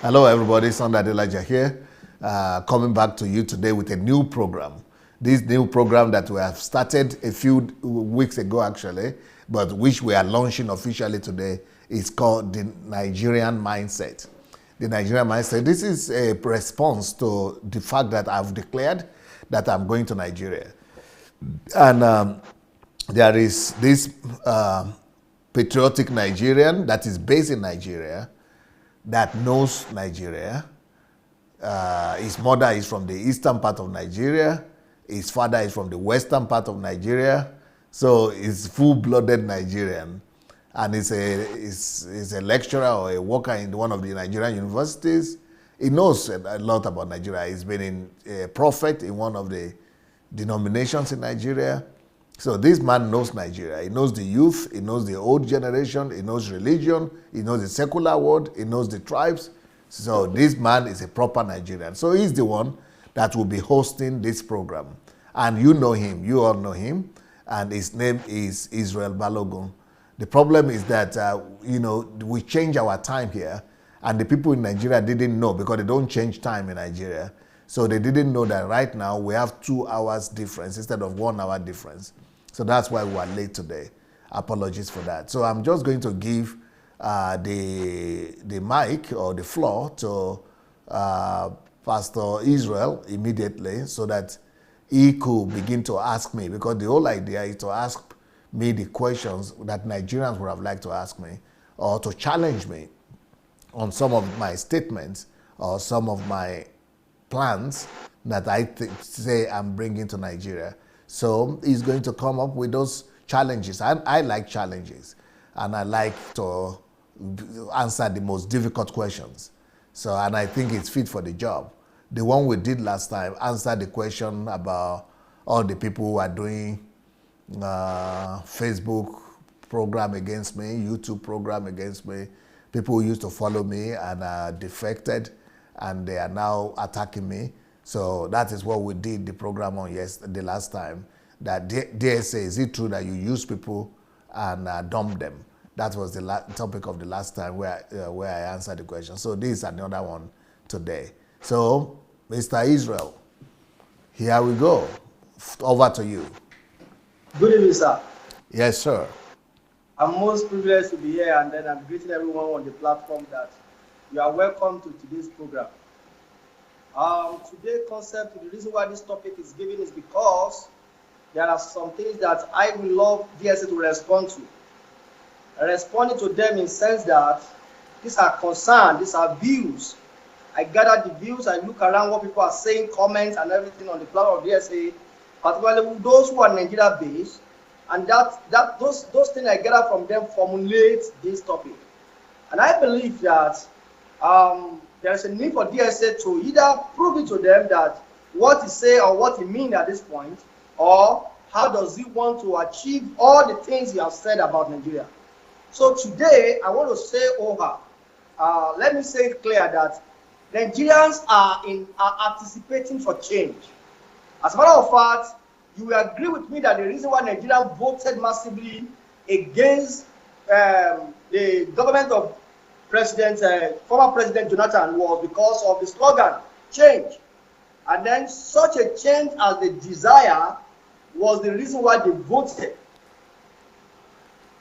Hello, everybody. Sunday Elijah here, coming back to you today with a new program. This new program that we have started a few weeks ago, actually, but which we are launching officially today is called the Nigerian Mindset. The Nigerian Mindset. This is a response to the fact that I've declared that I'm going to Nigeria, and there is this patriotic Nigerian that is based in Nigeria that knows Nigeria. His mother is from the eastern part of Nigeria. His father is from the western part of Nigeria. So he's full-blooded Nigerian. And he's a lecturer or a worker in one of the Nigerian universities. He knows a lot about Nigeria. He's been a prophet in one of the denominations in Nigeria. So this man knows Nigeria. He knows the youth, he knows the old generation, he knows religion, he knows the secular world, he knows the tribes. So this man is a proper Nigerian. So he's the one that will be hosting this program. And you know him, you all know him, and his name is Israel Balogun. The problem is that, we change our time here, and the people in Nigeria didn't know because they don't change time in Nigeria. So they didn't know that right now we have 2 hours difference instead of 1 hour difference. So that's why we are late today. Apologies for that. So I'm just going to give the mic or the floor to Pastor Israel immediately so that he could begin to ask me, because the whole idea is to ask me the questions that Nigerians would have liked to ask me, or to challenge me on some of my statements or some of my plans that I say I'm bringing to Nigeria. So he's going to come up with those challenges. I like challenges, and I like to answer the most difficult questions. So, and I think it's fit for the job. The one we did last time answered the question about all the people who are doing Facebook program against me, YouTube program against me, people who used to follow me and are defected, and they are now attacking me. So that is what we did the program on the last time. That Dsa, is it true that you use people and dump them? That was the topic of the last time where I answered the question. So this is another one today. So, Mr. Israel, here we go. Over to you. Good evening, sir. Yes, sir. I'm most privileged to be here, and then I'm greeting everyone on the platform that you are welcome to today's program. Today's concept, the reason why this topic is given is because there are some things that I will love DSA to respond to. Responding to them in the sense that these are concerns, these are views. I gather the views, I look around what people are saying, comments and everything on the platform of DSA, particularly those who are Nigeria based, and those things I gather from them formulate this topic. And I believe that there's a need for DSA to either prove it to them that what he say or what he mean at this point, or how does he want to achieve all the things he has said about Nigeria. So today, I want to say let me say it clear that Nigerians are anticipating for change. As a matter of fact, you will agree with me that the reason why Nigeria voted massively against the government of former President Jonathan was because of the slogan, change. And then such a change as the desire was the reason why they voted.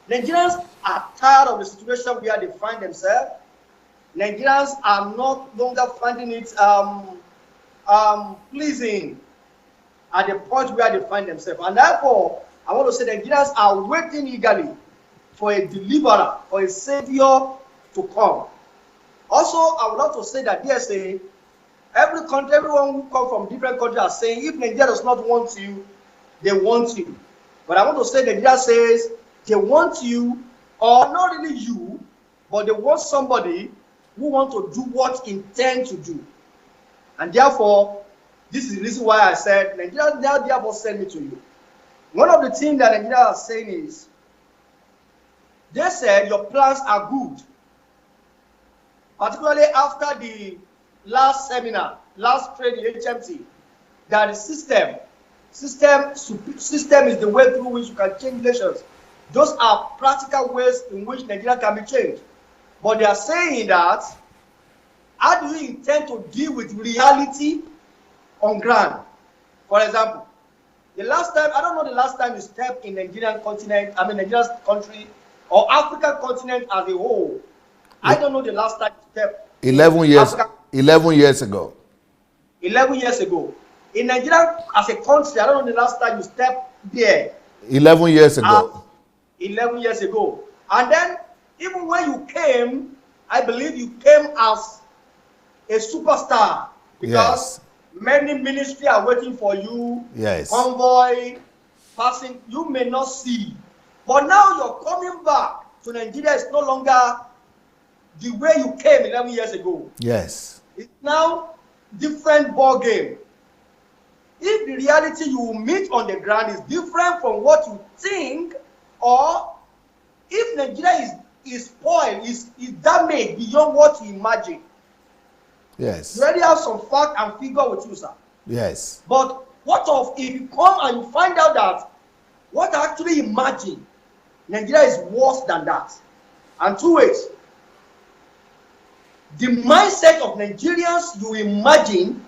Nigerians are tired of the situation where they find themselves. Nigerians are no longer finding it pleasing at the point where they find themselves. And therefore, I want to say Nigerians are waiting eagerly for a deliverer, for a savior to come. Also, I would like to say that DSA, everyone who comes from different countries are saying if Nigeria does not want you, they want you. But I want to say Nigeria says they want you, or not really you, but they want somebody who wants to do what intend to do. And therefore, this is the reason why I said Nigeria now therefore send me to you. One of the things that Nigeria are saying is, they said your plans are good. Particularly after the last seminar, last training, HMT, that the system is the way through which you can change nations. Those are practical ways in which Nigeria can be changed. But they are saying that how do you intend to deal with reality on ground? For example, the last time, I don't know the last time you stepped in Nigerian continent, Nigerian country or African continent as a whole. I don't know the last time you stepped 11 years, Africa. 11 years ago. 11 years ago. In Nigeria as a country, I don't know the last time you stepped there. 11 years ago. 11 years ago. And then, even when you came, I believe you came as a superstar. Because many ministries are waiting for you. Yes. Convoy, passing, you may not see. But now you're coming back to Nigeria. It's no longer the way you came 11 years ago. Yes. It's now different ball game. If the reality you will meet on the ground is different from what you think, or if Nigeria is spoiled, is damaged beyond what you imagine. Yes. You already have some fact and figure with you, sir. Yes. But what of if you come and you find out that what I actually imagine, Nigeria is worse than that? And two ways. The mindset of Nigerians you imagine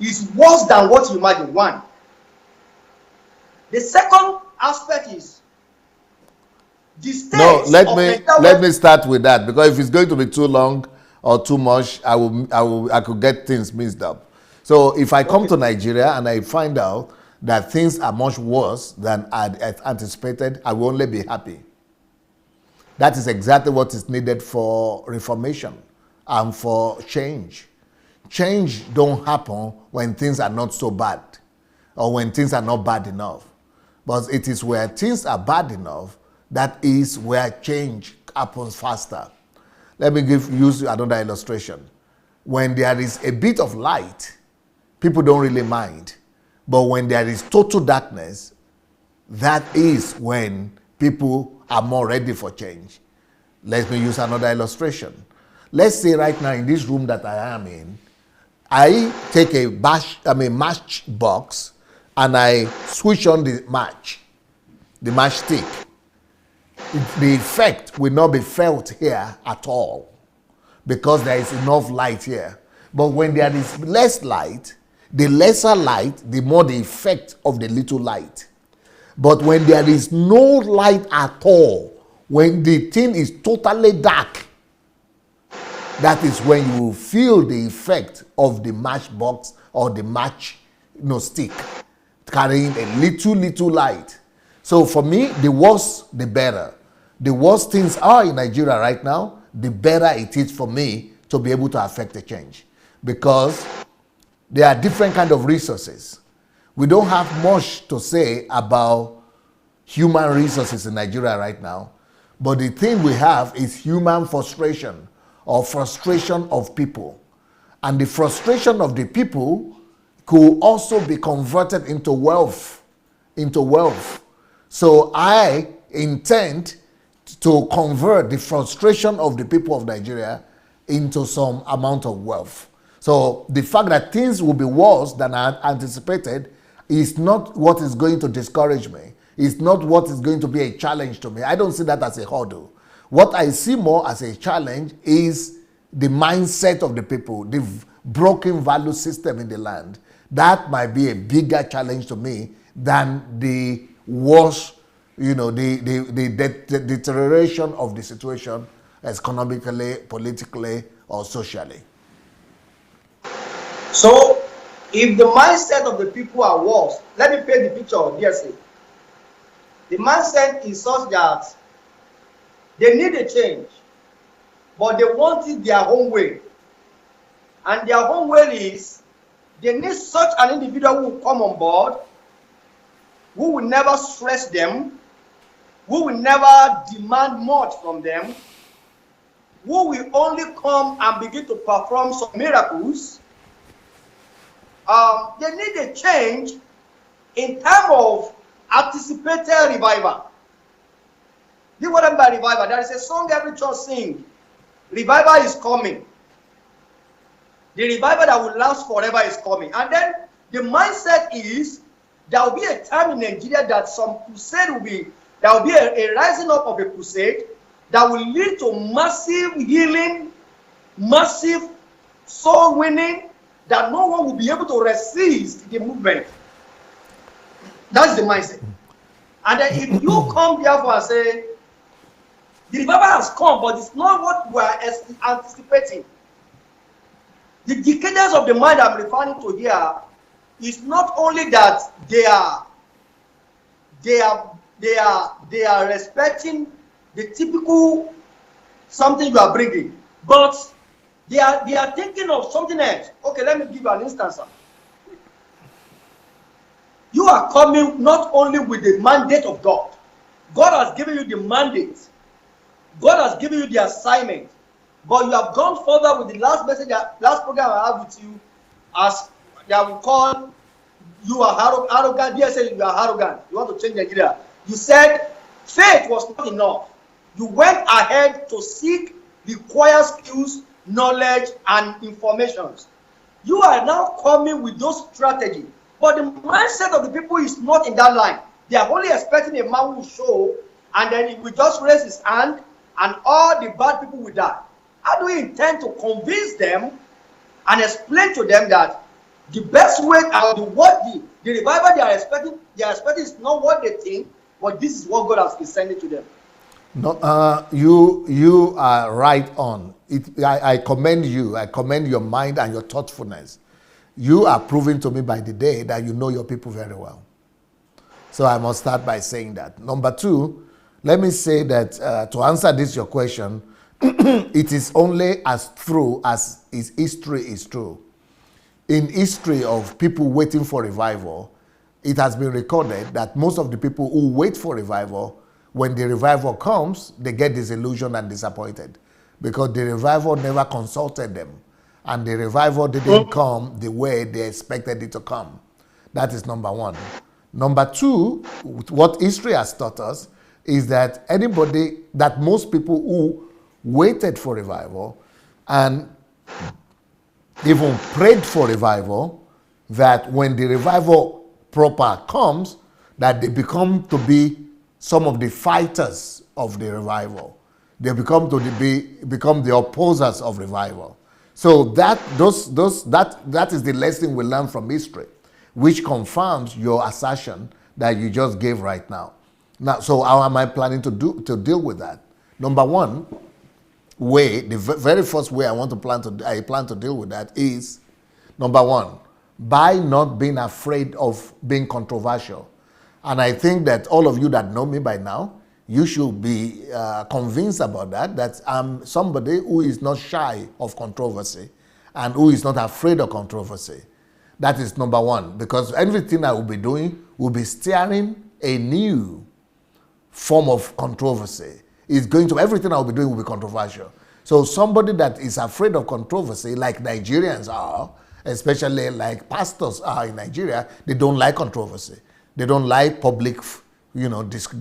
is worse than what you imagine. One. The second aspect is the state. No, let me start with that, because if it's going to be too long or too much, I could get things mixed up. So if I come to Nigeria and I find out that things are much worse than I'd anticipated, I will only be happy. That is exactly what is needed for reformation and for change. Change don't happen when things are not so bad or when things are not bad enough. But it is where things are bad enough that is where change happens faster. Let me use another illustration. When there is a bit of light, people don't really mind. But when there is total darkness, that is when people are more ready for change. Let me use another illustration. Let's say right now in this room that I am in, I take a match box and I switch on the match stick. The effect will not be felt here at all because there is enough light here. But when there is less light, the lesser light, the more the effect of the little light. But when there is no light at all, when the thing is totally dark, that is when you feel the effect of the matchbox or the match stick carrying a little light. So for me, the worse, the better. The worse things are in Nigeria right now, the better it is for me to be able to affect the change. Because there are different kind of resources. We don't have much to say about human resources in Nigeria right now. But the thing we have is human frustration or frustration of people. And the frustration of the people could also be converted into wealth. So I intend to convert the frustration of the people of Nigeria into some amount of wealth. So the fact that things will be worse than I anticipated is not what is going to discourage me. It's not what is going to be a challenge to me. I don't see that as a hurdle. What I see more as a challenge is the mindset of the people, the broken value system in the land. That might be a bigger challenge to me than the worse, the deterioration of the situation economically, politically, or socially. So, if the mindset of the people are worse, let me paint the picture of DSA. The mindset is such that they need a change, but they want it their own way. And their own way is, they need such an individual who will come on board, who will never stress them, who will never demand much from them, who will only come and begin to perform some miracles. They need a change in terms of anticipated revival. Do you know what I mean by revival? There is a song every church sings. Revival is coming. The revival that will last forever is coming. And then the mindset is there will be a time in Nigeria that some crusade will be, there will be a rising up of a crusade that will lead to massive healing, massive so winning that no one will be able to resist the movement. That's the mindset. And then if you come therefore and say, the revival has come, but it's not what we are anticipating. The decadence of the mind I'm referring to here is not only that they are respecting the typical something you are bringing, but they are thinking of something else. Okay, let me give you an instance. You are coming not only with the mandate of God. God has given you the mandate. God has given you the assignment. But you have gone further with the last message, last program I have with you, as they will call you are arrogant. They say you are arrogant. You want to change Nigeria. You said faith was not enough. You went ahead to seek required skills, knowledge, and informations. You are now coming with those strategies. But the mindset of the people is not in that line. They are only expecting a man who will show, and then he will just raise his hand, and all the bad people will die. How do we intend to convince them and explain to them that the best way out the revival they are expecting is not what they think, but this is what God has been sending to them? No, you are right on. I commend you. I commend your mind and your thoughtfulness. You are proving to me by the day that you know your people very well. So I must start by saying that. Number two, let me say that to answer this your question, it is only as true as its history is true. In history of people waiting for revival, it has been recorded that most of the people who wait for revival, when the revival comes, they get disillusioned and disappointed because the revival never consulted them. And the revival didn't come the way they expected it to come. That is number one. Number two, what history has taught us is that most people who waited for revival and even prayed for revival, that when the revival proper comes, that they become to be some of the fighters of the revival. They become the opposers of revival. So that is the lesson we learn from history, which confirms your assertion that you just gave right now. Now, so how am I planning to deal with that? Number one way, the very first way I plan to deal with that is, number one, by not being afraid of being controversial. And I think that all of you that know me by now, you should be convinced about that I'm somebody who is not shy of controversy and who is not afraid of controversy. That is number one, because everything I will be doing will be steering a new form of controversy. Everything I will be doing will be controversial. So somebody that is afraid of controversy, like Nigerians are, especially like pastors are in Nigeria, they don't like controversy. They don't like public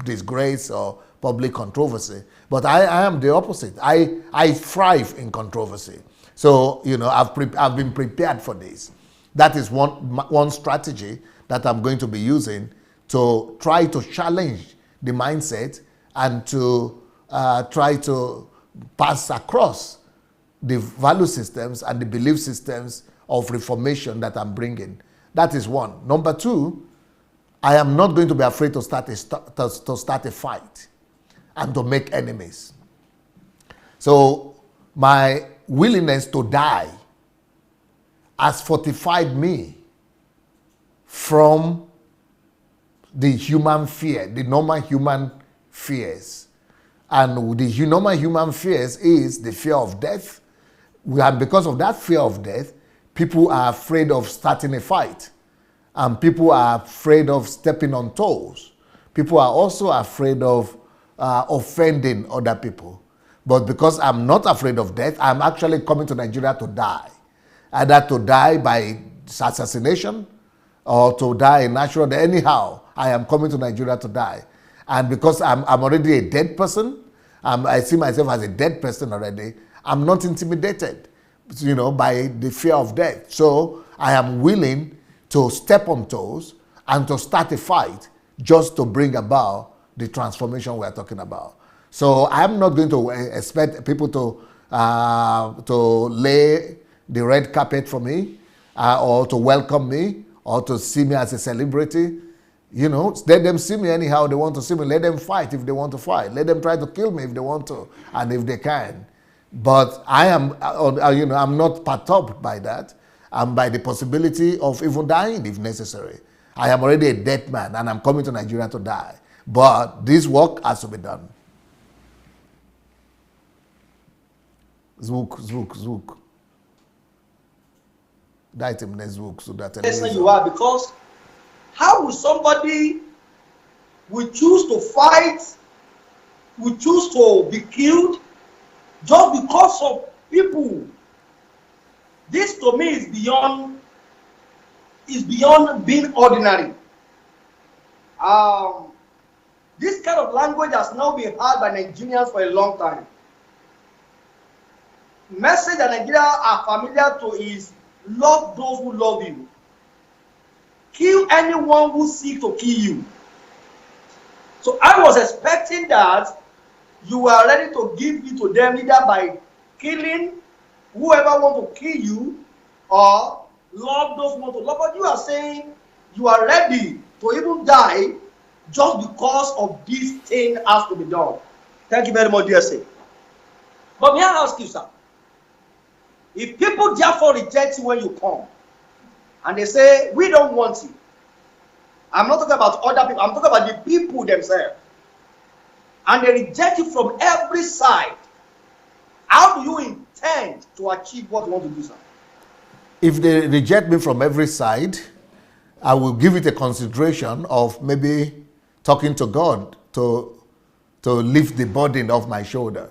disgrace or public controversy. But I am the opposite. I thrive in controversy. So, I've been prepared for this. That is one strategy that I'm going to be using to try to challenge the mindset and to try to pass across the value systems and the belief systems of reformation that I'm bringing. That is one. Number two, I am not going to be afraid to start a fight and to make enemies. So my willingness to die has fortified me from the human fear, the normal human fears. And the normal human fears is the fear of death. And because of that fear of death, people are afraid of starting a fight. And people are afraid of stepping on toes. People are also afraid of offending other people. But because I'm not afraid of death, I'm actually coming to Nigeria to die. Either to die by assassination or to die natural. Anyhow, I am coming to Nigeria to die. And because I'm already a dead person, I see myself as a dead person already, I'm not intimidated, by the fear of death. So I am willing to step on toes and to start a fight just to bring about the transformation we're talking about. So I'm not going to expect people to lay the red carpet for me, or to welcome me, or to see me as a celebrity. You know, let them see me anyhow they want to see me. Let them fight if they want to fight. Let them try to kill me if they want to, and if they can. But I am, I'm not perturbed by that. I'm by the possibility of even dying if necessary. I am already a dead man, and I'm coming to Nigeria to die. But this work has to be done. Zvuk. Dajte mne zvuk so that you are, because how will somebody will choose to fight, will choose to be killed just because of people? This to me is beyond being ordinary. This kind of language has now been heard by Nigerians for a long time. Message that Nigerians are familiar to is love those who love you. Kill anyone who seeks to kill you. So I was expecting that you were ready to give it to them either by killing whoever want to kill you or love those who want to love. But you are saying you are ready to even die just because of this thing has to be done. Thank you very much, Dsa. But may I ask you, sir, if people therefore reject you when you come, and they say, we don't want you. I'm not talking about other people. I'm talking about the people themselves. And they reject you from every side. How do you intend to achieve what you want to do, sir? If they reject me from every side, I will give it a consideration of maybe talking to God to lift the burden off my shoulder.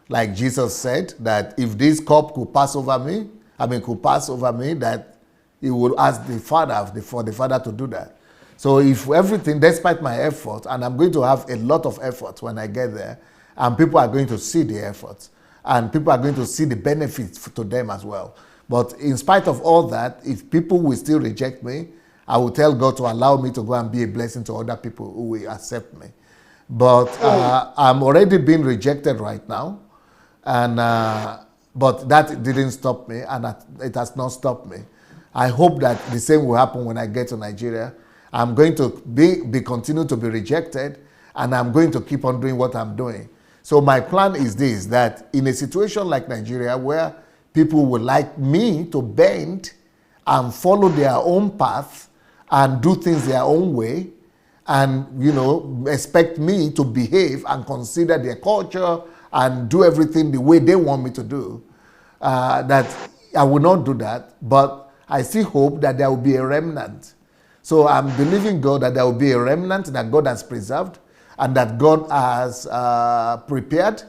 Like Jesus said, that if this cup could pass over me, that he will ask the Father for the Father to do that. So if everything, despite my effort, and I'm going to have a lot of effort when I get there, and people are going to see the effort, and people are going to see the benefits to them as well. But in spite of all that, if people will still reject me, I will tell God to allow me to go and be a blessing to other people who will accept me. But I'm already being rejected right now, and but that didn't stop me, and it has not stopped me. I hope that the same will happen when I get to Nigeria. I'm going to continue to be rejected, and I'm going to keep on doing what I'm doing. So my plan is this, that in a situation like Nigeria where people would like me to bend and follow their own path and do things their own way, and expect me to behave and consider their culture and do everything the way they want me to do, that I will not do that. But I still hope that there will be a remnant. So I'm believing God that there will be a remnant that God has preserved, and that God has prepared,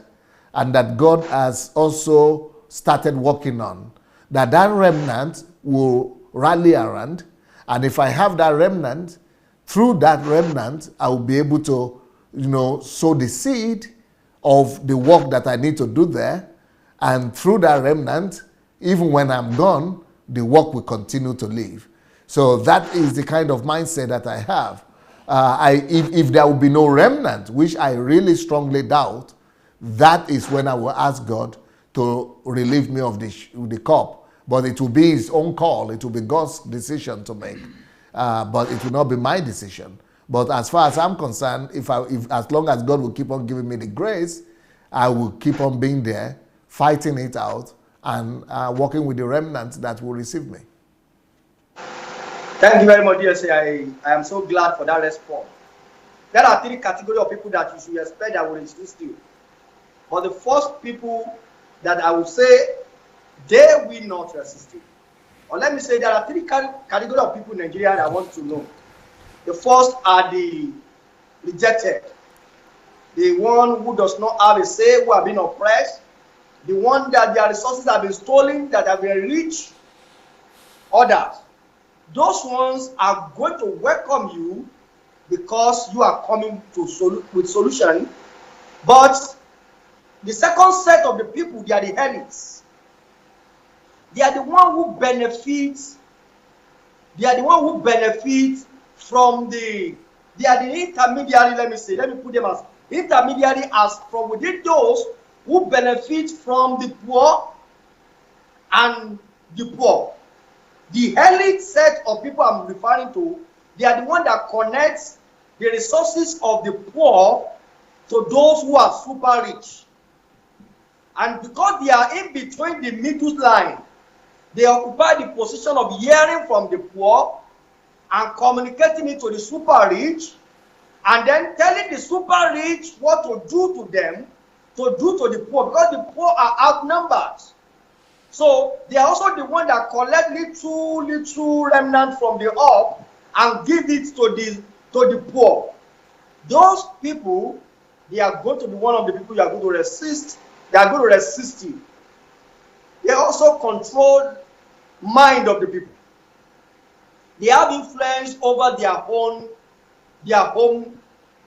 and that God has also started working on. That remnant will rally around, and if I have that remnant, through that remnant, I will be able to, sow the seed of the work that I need to do there, and through that remnant, even when I'm gone, the work will continue to live. So that is the kind of mindset that I have. If there will be no remnant, which I really strongly doubt, that is when I will ask God to relieve me of the cup. But it will be his own call. It will be God's decision to make. But it will not be my decision. But as far as I'm concerned, if as long as God will keep on giving me the grace, I will keep on being there, fighting it out, and working with the remnant that will receive me. Thank you very much, Dsa. I am so glad for that response. There are three categories of people that you should expect that will resist you. But the first people that I will say, they will not resist you. Or let me say, there are three categories of people in Nigeria that I want to know. The first are the rejected. The one who does not have a say, who have been oppressed. The one that their resources have been stolen, that have been rich. Others. Those ones are going to welcome you because you are coming with solution. But the second set of the people, they are the elites. They are the one who benefits. They are the one who benefit from they are the intermediary, let me put them as intermediary, as from within those who benefit from the poor and the poor. The elite set of people I'm referring to, they are the one that connects the resources of the poor to those who are super rich. And because they are in between the middle line, they occupy the position of hearing from the poor and communicating it to the super rich, and then telling the super rich what to do to them, to do to the poor, because the poor are outnumbered. So they are also the one that collect little remnant from the up and give it to the poor. Those people, they are going to be one of the people you are going to resist. They are going to resist you. They also control mind of the people. They have influence over their home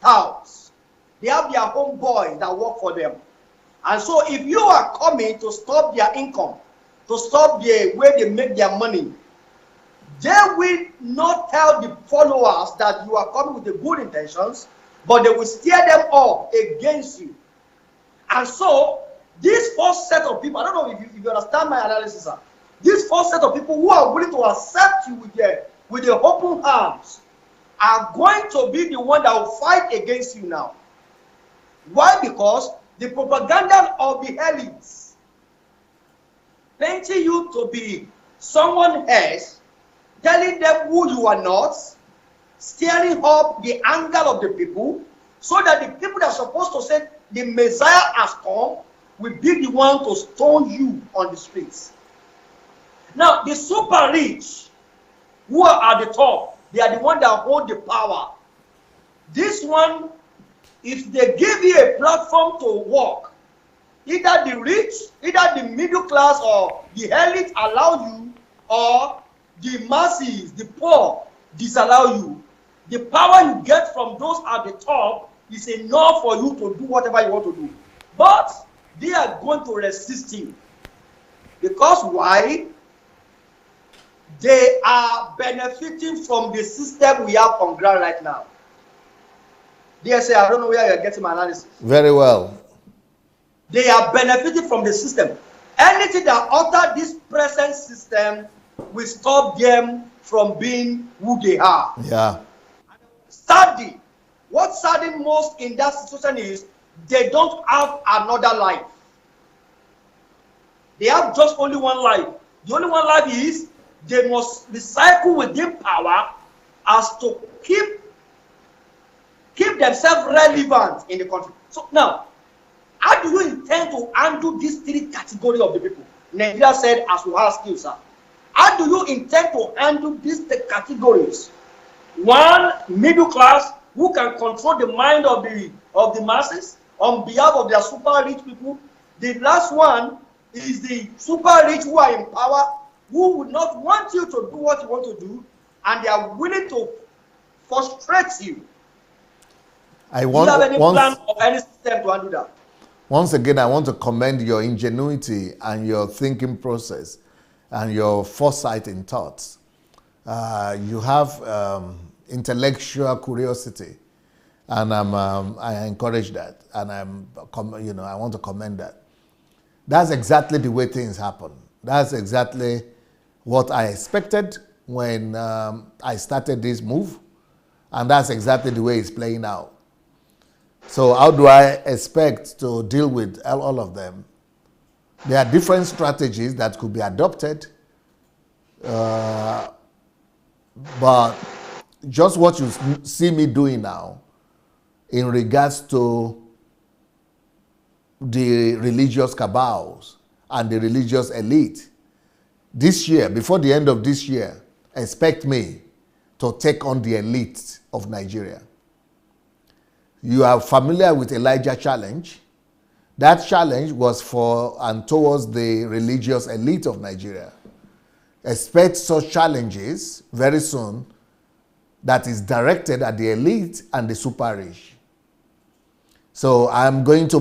towns. They have their home boys that work for them. And so if you are coming to stop their income, to stop the way they make their money, they will not tell the followers that you are coming with the good intentions, but they will steer them up against you. And so this first set of people, I don't know if you understand my analysis, sir. This first set of people who are willing to accept you with their open arms are going to be the one that will fight against you now. Why? Because the propaganda of the elites painting you to be someone else, telling them who you are not, stirring up the anger of the people, so that the people that are supposed to say the Messiah has come will be the one to stone you on the streets. Now, the super rich who are at the top, they are the ones that hold the power. This one, if they give you a platform to work, either the rich, either the middle class or the elite allow you, or the masses, the poor, disallow you. The power you get from those at the top is enough for you to do whatever you want to do. But they are going to resist you. Because why? They are benefiting from the system we have on ground right now. DSA, I don't know where you're getting my analysis. Very well. They are benefiting from the system. Anything that alters this present system will stop them from being who they are. Yeah. Sadly, what saddens most in that situation is they don't have another life. They have just only one life. The only one life is they must recycle within power as to keep themselves relevant in the country. So now, how do you intend to handle these three categories of the people? Nigeria said, as we ask you, sir. How do you intend to handle these categories? One, middle class, who can control the mind of the masses on behalf of their super rich people. The last one is the super rich who are in power, who would not want you to do what you want to do, and they are willing to frustrate you. Do you have any plan or any system to handle that? Once again, I want to commend your ingenuity and your thinking process and your foresight in thoughts. You have intellectual curiosity, and I encourage that, and I want to commend that. That's exactly the way things happen. That's exactly what I expected when I started this move, and that's exactly the way it's playing out. So how do I expect to deal with all of them? There are different strategies that could be adopted, but just what you see me doing now in regards to the religious cabals and the religious elite, this year, before the end of this year, expect me to take on the elite of Nigeria. You are familiar with Elijah Challenge. That challenge was for and towards the religious elite of Nigeria. Expect such challenges very soon that is directed at the elite and the super rich. So I'm going to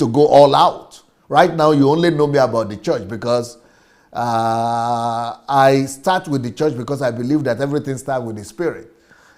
go all out. Right now, you only know me about the church because I start with the church because I believe that everything starts with the spirit.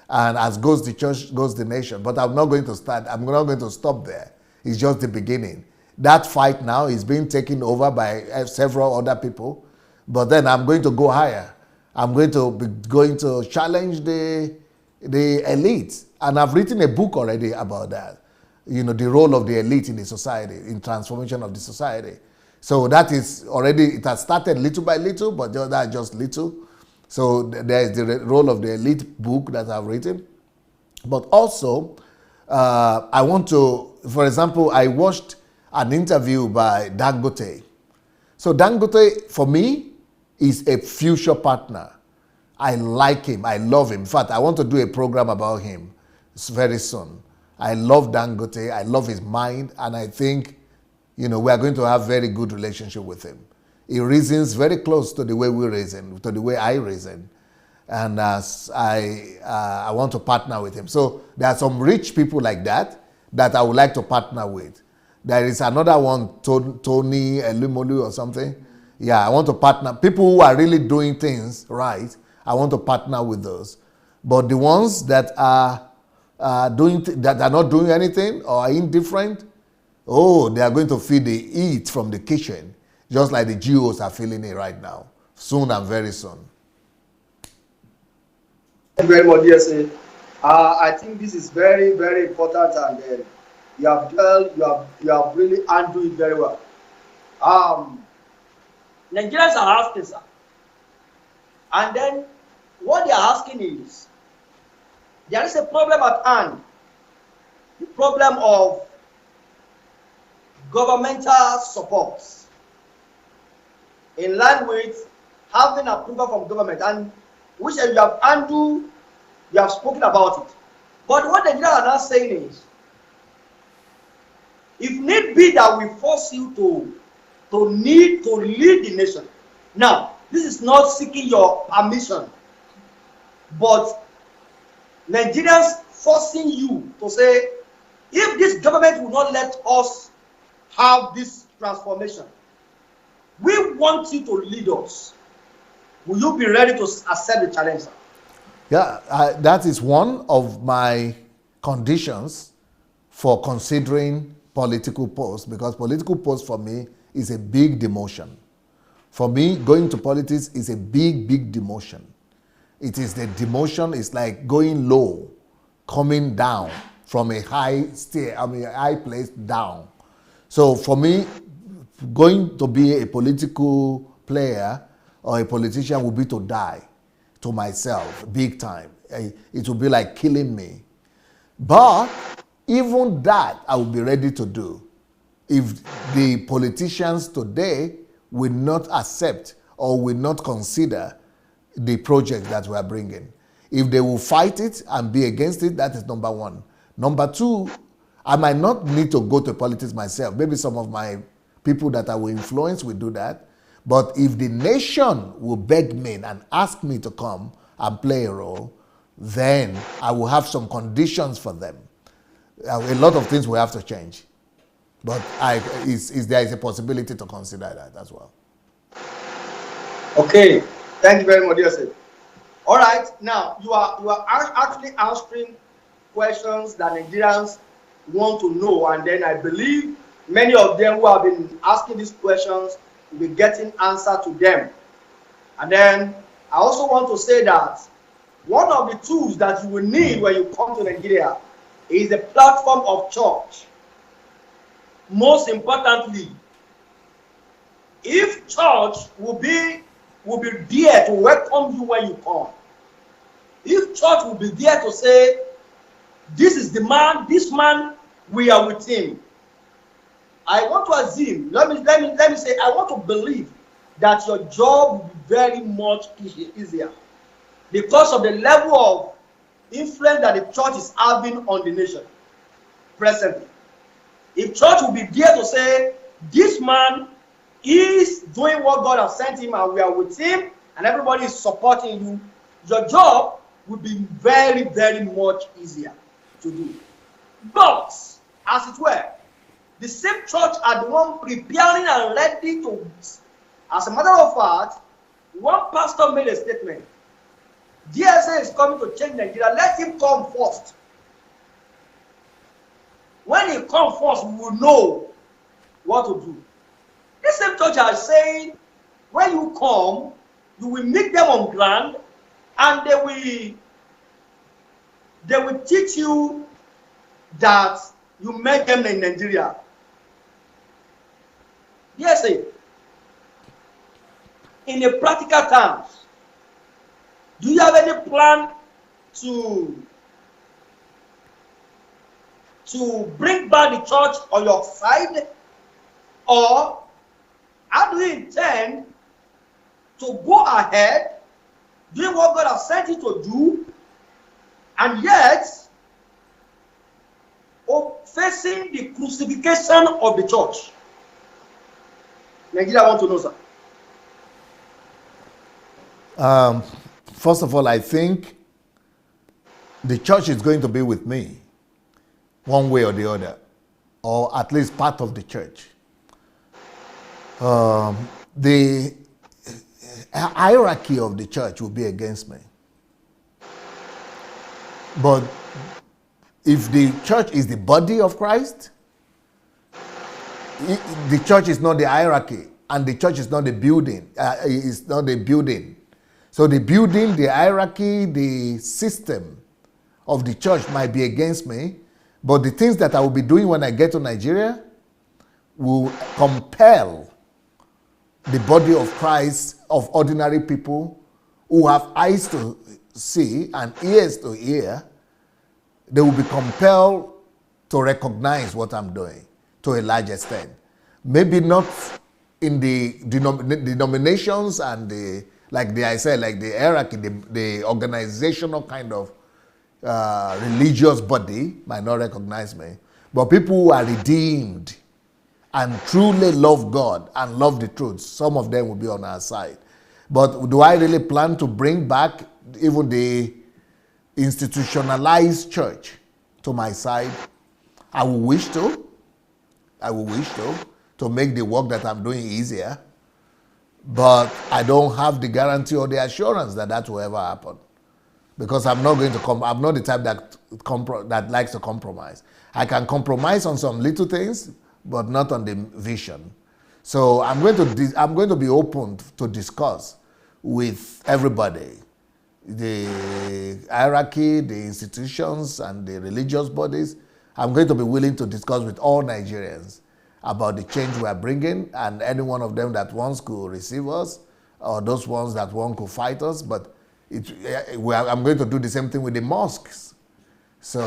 And as goes the church, goes the nation. But I'm not going to stop there. It's just the beginning. That fight now is being taken over by several other people. But then I'm going to go higher. I'm going to challenge the elite. And I've written a book already about that. You know, the role of the elite in the society, in transformation of the society. So that is already, it has started little by little, but that's just little. So there is the role of the elite book that I've written. But also, I want to, for example, I watched an interview by Dangote. So Dangote, for me, is a future partner. I like him. I love him. In fact, I want to do a program about him very soon. I love Dangote. I love his mind. And I think, you know, we are going to have very good relationship with him. He reasons very close to the way we reason, to the way I reason. And I want to partner with him. So there are some rich people like that I would like to partner with. There is another one, Tony Elumolu or something. Yeah, I want to partner. People who are really doing things right, I want to partner with those. But the ones that are that are not doing anything or are indifferent, oh, they are going to feel the heat from the kitchen, just like the GOs are feeling it right now, soon and very soon. Thank you very much, Dsa. I think this is very, very important, and you have really handled it very well. Nigerians are asking, sir, and then what they are asking is, there is a problem at hand, the problem of governmental support in line with having approval from government, and which you have handled, you have spoken about it. But what the Nigerians are now saying is, if need be that we force you to lead the nation. Now, this is not seeking your permission, but Nigerians forcing you to say, if this government will not let us have this transformation, we want you to lead us. Will you be ready to accept the challenge, sir? Yeah, that is one of my conditions for considering political post, because political post for me is a big demotion. For me, going to politics is a big demotion. It is the demotion, it's like going low, coming down from a high a high place down. So for me, going to be a political player or a politician would be to die to myself, big time. It would be like killing me. But even that I would be ready to do if the politicians today will not accept or will not consider the project that we are bringing. If they will fight it and be against it, that is number one. Number two, I might not need to go to politics myself. Maybe some of my people that I will influence will do that. But if the nation will beg me and ask me to come and play a role, then I will have some conditions for them. A lot of things will have to change. But there is a possibility to consider that as well. Okay, thank you very much, Dsa. All right, now you are actually answering questions that Nigerians want to know, and then I believe many of them who have been asking these questions will be getting answer to them. And then I also want to say that one of the tools that you will need when you come to Nigeria is the platform of church. Most importantly, if church will be there to welcome you when you come, if church will be there to say, this is the man, this man, we are with him, I want to assume, let me say, I want to believe that your job will be very much easier because of the level of influence that the church is having on the nation presently. If church will be there to say, this man is doing what God has sent him and we are with him and everybody is supporting you, your job will be very, very much easier to do. But, as it were, the same church are the one preparing and ready to. As a matter of fact, one pastor made a statement. Dsa is coming to change Nigeria. Let him come first. When he comes first, we will know what to do. The same church are saying when you come, you will meet them on ground, and they will teach you that you met them in Nigeria. Yes, sir. In a practical terms, do you have any plan to bring back the church on your side, or how do you intend to go ahead doing what God has sent you to do, and yet facing the crucifixion of the church? Nigeria, I want to know, sir. First of all, I think the church is going to be with me one way or the other, or at least part of the church. The hierarchy of the church will be against me. But if the church is the body of Christ, the church is not the hierarchy, and the church is not the building. It's not the building. So the building, the hierarchy, the system of the church might be against me, but the things that I will be doing when I get to Nigeria will compel the body of Christ, of ordinary people who have eyes to see and ears to hear. They will be compelled to recognize what I'm doing to a large extent. Maybe not in the denominations and the hierarchy, the organizational kind of religious body might not recognize me. But people who are redeemed and truly love God and love the truth, some of them will be on our side. But do I really plan to bring back even the institutionalized church to my side? I will wish to. To make the work that I'm doing easier. But I don't have the guarantee or the assurance that that will ever happen. Because I'm not going to I'm not the type that likes to compromise. I can compromise on some little things, but not on the vision. So I'm going to be open to discuss with everybody, the hierarchy, the institutions, and the religious bodies. I'm going to be willing to discuss with all Nigerians about the change we are bringing, and any one of them that wants to receive us, or those ones that want to fight us. But I'm going to do the same thing with the mosques. So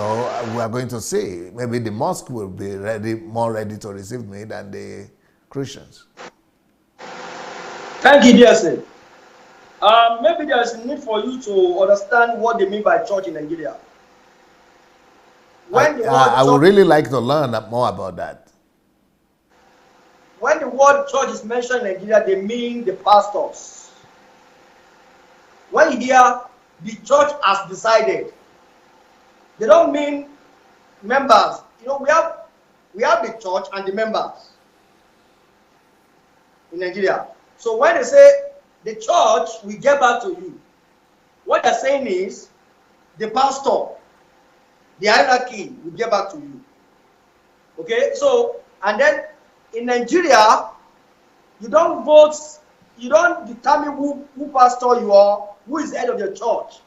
we are going to see. Maybe the mosque will be more ready to receive me than the Christians. Thank you, Dsa. Maybe there is a need for you to understand what they mean by church in Nigeria. I would really like to learn more about that. When the word church is mentioned in Nigeria, they mean the pastors. When you hear the church has decided, they don't mean members. You know, we have the church and the members in Nigeria. So when they say the church will get back to you, what they're saying is the pastor, the hierarchy will get back to you. Okay, so, and then in Nigeria, you don't vote, you don't determine who pastor you are, who is the head of your church.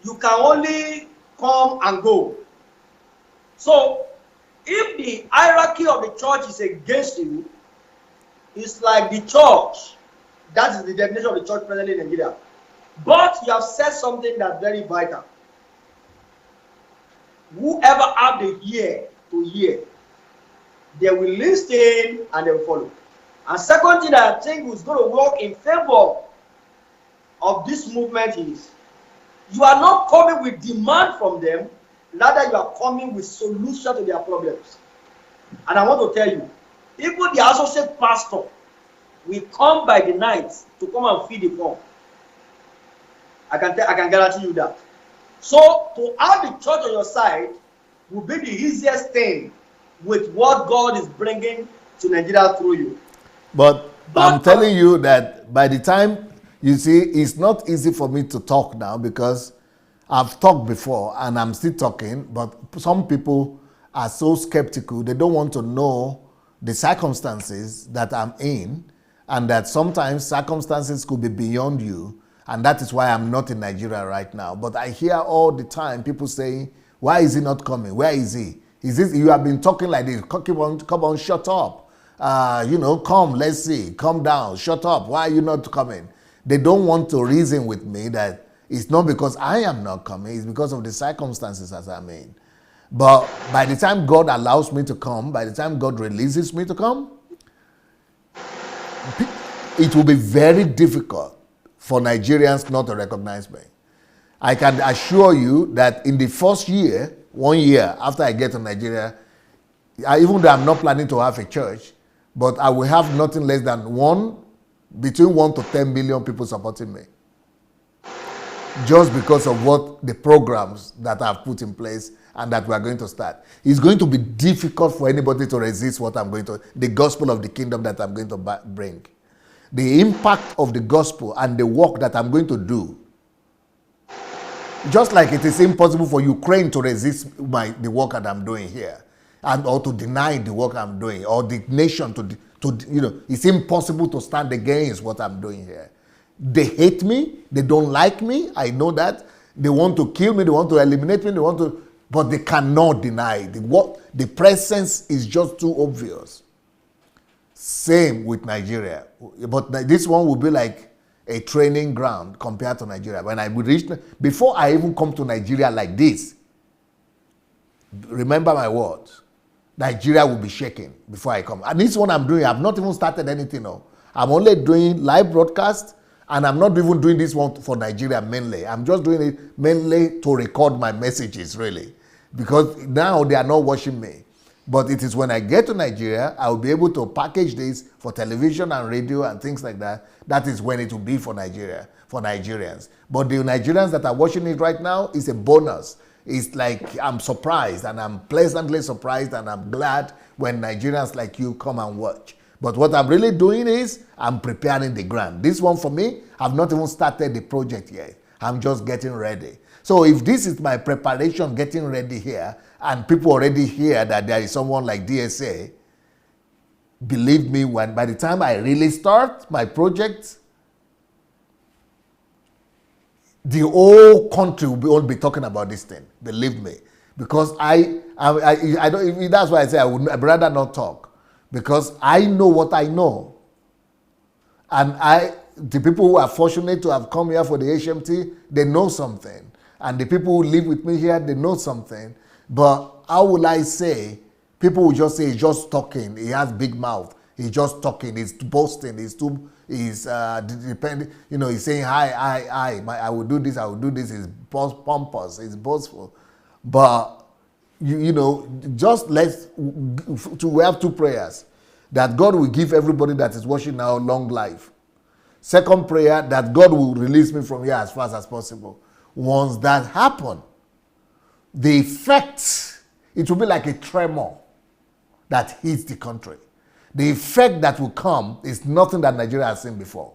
You can only come and go. So, if the hierarchy of the church is against you, it's like the church. That is the definition of the church presently in Nigeria. But you have said something that's very vital. Whoever have the ear to hear, they will listen and they will follow. And second thing that I think is going to work in favor of this movement is you are not coming with demand from them, rather you are coming with solution to their problems. And I want to tell you, even the associate pastor will come by the night to come and feed the poor. I can guarantee you that. So to have the church on your side will be the easiest thing with what God is bringing to Nigeria through you. But I'm telling you that by the time, you see, it's not easy for me to talk now because I've talked before and I'm still talking, but some people are so skeptical. They don't want to know the circumstances that I'm in and that sometimes circumstances could be beyond you, and that is why I'm not in Nigeria right now. But I hear all the time people saying, why is he not coming? Where is he? Is this, you have been talking like this, come on, shut up. Come, let's see, calm down, shut up. Why are you not coming? They don't want to reason with me that it's not because I am not coming, it's because of the circumstances as I'm in. But by the time God allows me to come, by the time God releases me to come, it will be very difficult for Nigerians not to recognize me. I can assure you that in the first year, 1 year after I get to Nigeria, even though I'm not planning to have a church, but I will have nothing less than between 1 to 10 million people supporting me. Just because of what the programs that I've put in place and that we are going to start. It's going to be difficult for anybody to resist the gospel of the kingdom that I'm going to bring. The impact of the gospel and the work that I'm going to do. Just like it is impossible for Ukraine to resist the work that I'm doing here, or to deny the work I'm doing, or the nation it's impossible to stand against what I'm doing here. They hate me. They don't like me. I know that. They want to kill me. They want to eliminate me. But they cannot deny the presence is just too obvious. Same with Nigeria. But this one will be like a training ground compared to Nigeria. When I would reach, before I even come to Nigeria like this, remember my words, Nigeria will be shaking before I come. And this one I'm doing, I've not even started anything. No. I'm only doing live broadcast, and I'm not even doing this one for Nigeria mainly. I'm just doing it mainly to record my messages, really. Because now they are not watching me. But it is when I get to Nigeria, I will be able to package this for television and radio and things like that. That is when it will be for Nigeria, for Nigerians. But the Nigerians that are watching it right now is a bonus. It's like I'm surprised, and I'm pleasantly surprised, and I'm glad when Nigerians like you come and watch. But what I'm really doing is I'm preparing the ground. This one for me, I've not even started the project yet. I'm just getting ready. So if this is my preparation, getting ready here, and people already hear that there is someone like DSA, believe me, by the time I really start my project, the whole country will be talking about this thing. Believe me, because I don't. That's why I say I'd rather not talk, because I know what I know, and the people who are fortunate to have come here for the HMT, they know something, and the people who live with me here, they know something. But how will I say? People will just say he's just talking. He has big mouth. He's just talking. He's boasting. He's depending. He's saying I will do this. I will do this. He's pompous. He's boastful. But just we have two prayers: that God will give everybody that is watching now long life. Second prayer, that God will release me from here as fast as possible. Once that happens, the effect, it will be like a tremor that hits the country. The effect that will come is nothing that Nigeria has seen before.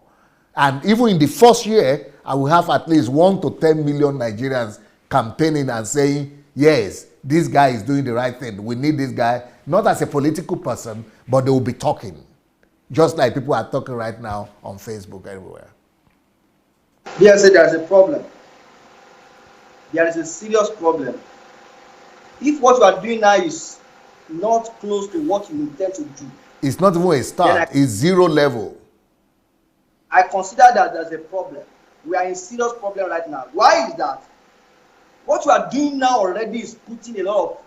And even in the first year, I will have at least 1 to 10 million Nigerians campaigning and saying, yes, this guy is doing the right thing. We need this guy, not as a political person, but they will be talking. Just like people are talking right now on Facebook everywhere. Yes, there is a problem. There is a serious problem. If what you are doing now is not close to what you intend to do, it's not even a start, it's zero level. I consider that there's a problem. We are in serious problem right now. Why is that? What you are doing now already is putting a lot of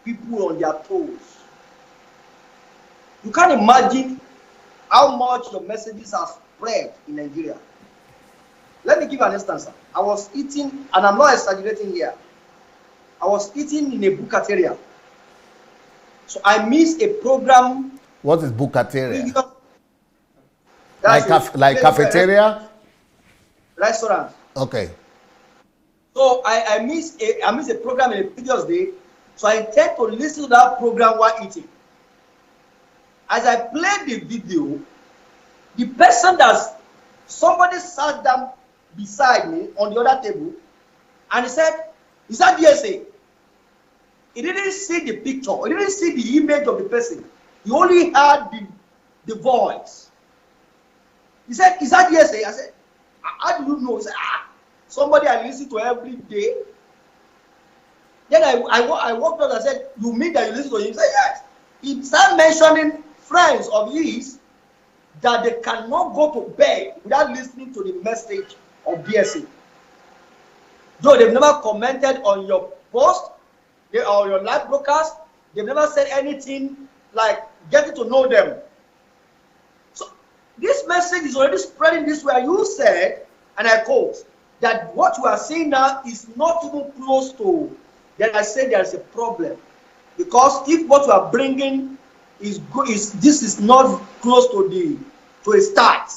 people on their toes. You can't imagine how much your messages are spread in Nigeria. Let me give an instance. I was eating, and I'm not exaggerating here, I was eating in a bukateria. So I missed a program. What is bukateria? Like cafeteria? Restaurant. Okay. So I missed a program in the previous day. So I intend to listen to that program while eating. As I played the video, the person somebody sat down beside me on the other table, and he said, "Is that DSA?" He didn't see the picture. He didn't see the image of the person. He only heard the voice. He said, is that DSA? I said, how do you know? He said, somebody I listen to every day. Then I walked out and said, you mean that you listen to him? He said, yes. He started mentioning friends of his that they cannot go to bed without listening to the message of DSA. Though they've never commented on your post or your live broadcast, they've never said anything like getting to know them. So this message is already spreading this way. You said, and I quote, that what you are seeing now is not even close to. Then I said there is a problem, because if what you are bringing is good, this is not close to a start.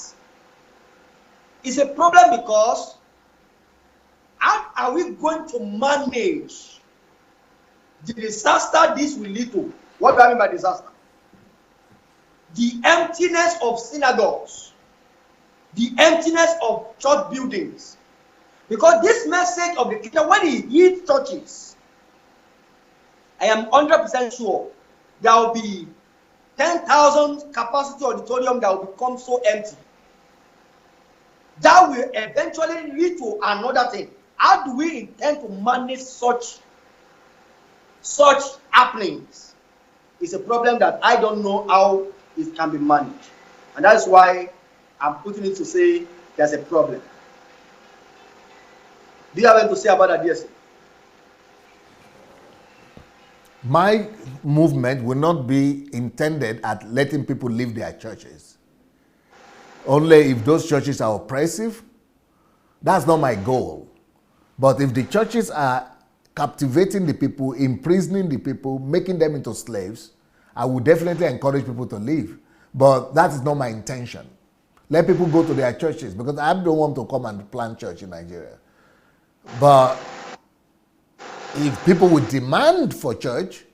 It's a problem because how are we going to manage the disaster this will lead to? What do I mean by disaster? The emptiness of synagogues, the emptiness of church buildings. Because this message of the kingdom, when it hits churches, I am 100% sure there will be 10,000 capacity auditorium that will become so empty. That will eventually lead to another thing. How do we intend to manage such happenings? It's a problem that I don't know how it can be managed. And that's why I'm putting it to say there's a problem. Do you have anything to say about that, DSA? My movement will not be intended at letting people leave their churches. Only if those churches are oppressive. That's not my goal. But if the churches are captivating the people, imprisoning the people, making them into slaves, I would definitely encourage people to leave. But that is not my intention. Let people go to their churches, because I don't want to come and plant church in Nigeria. But if people would demand for church,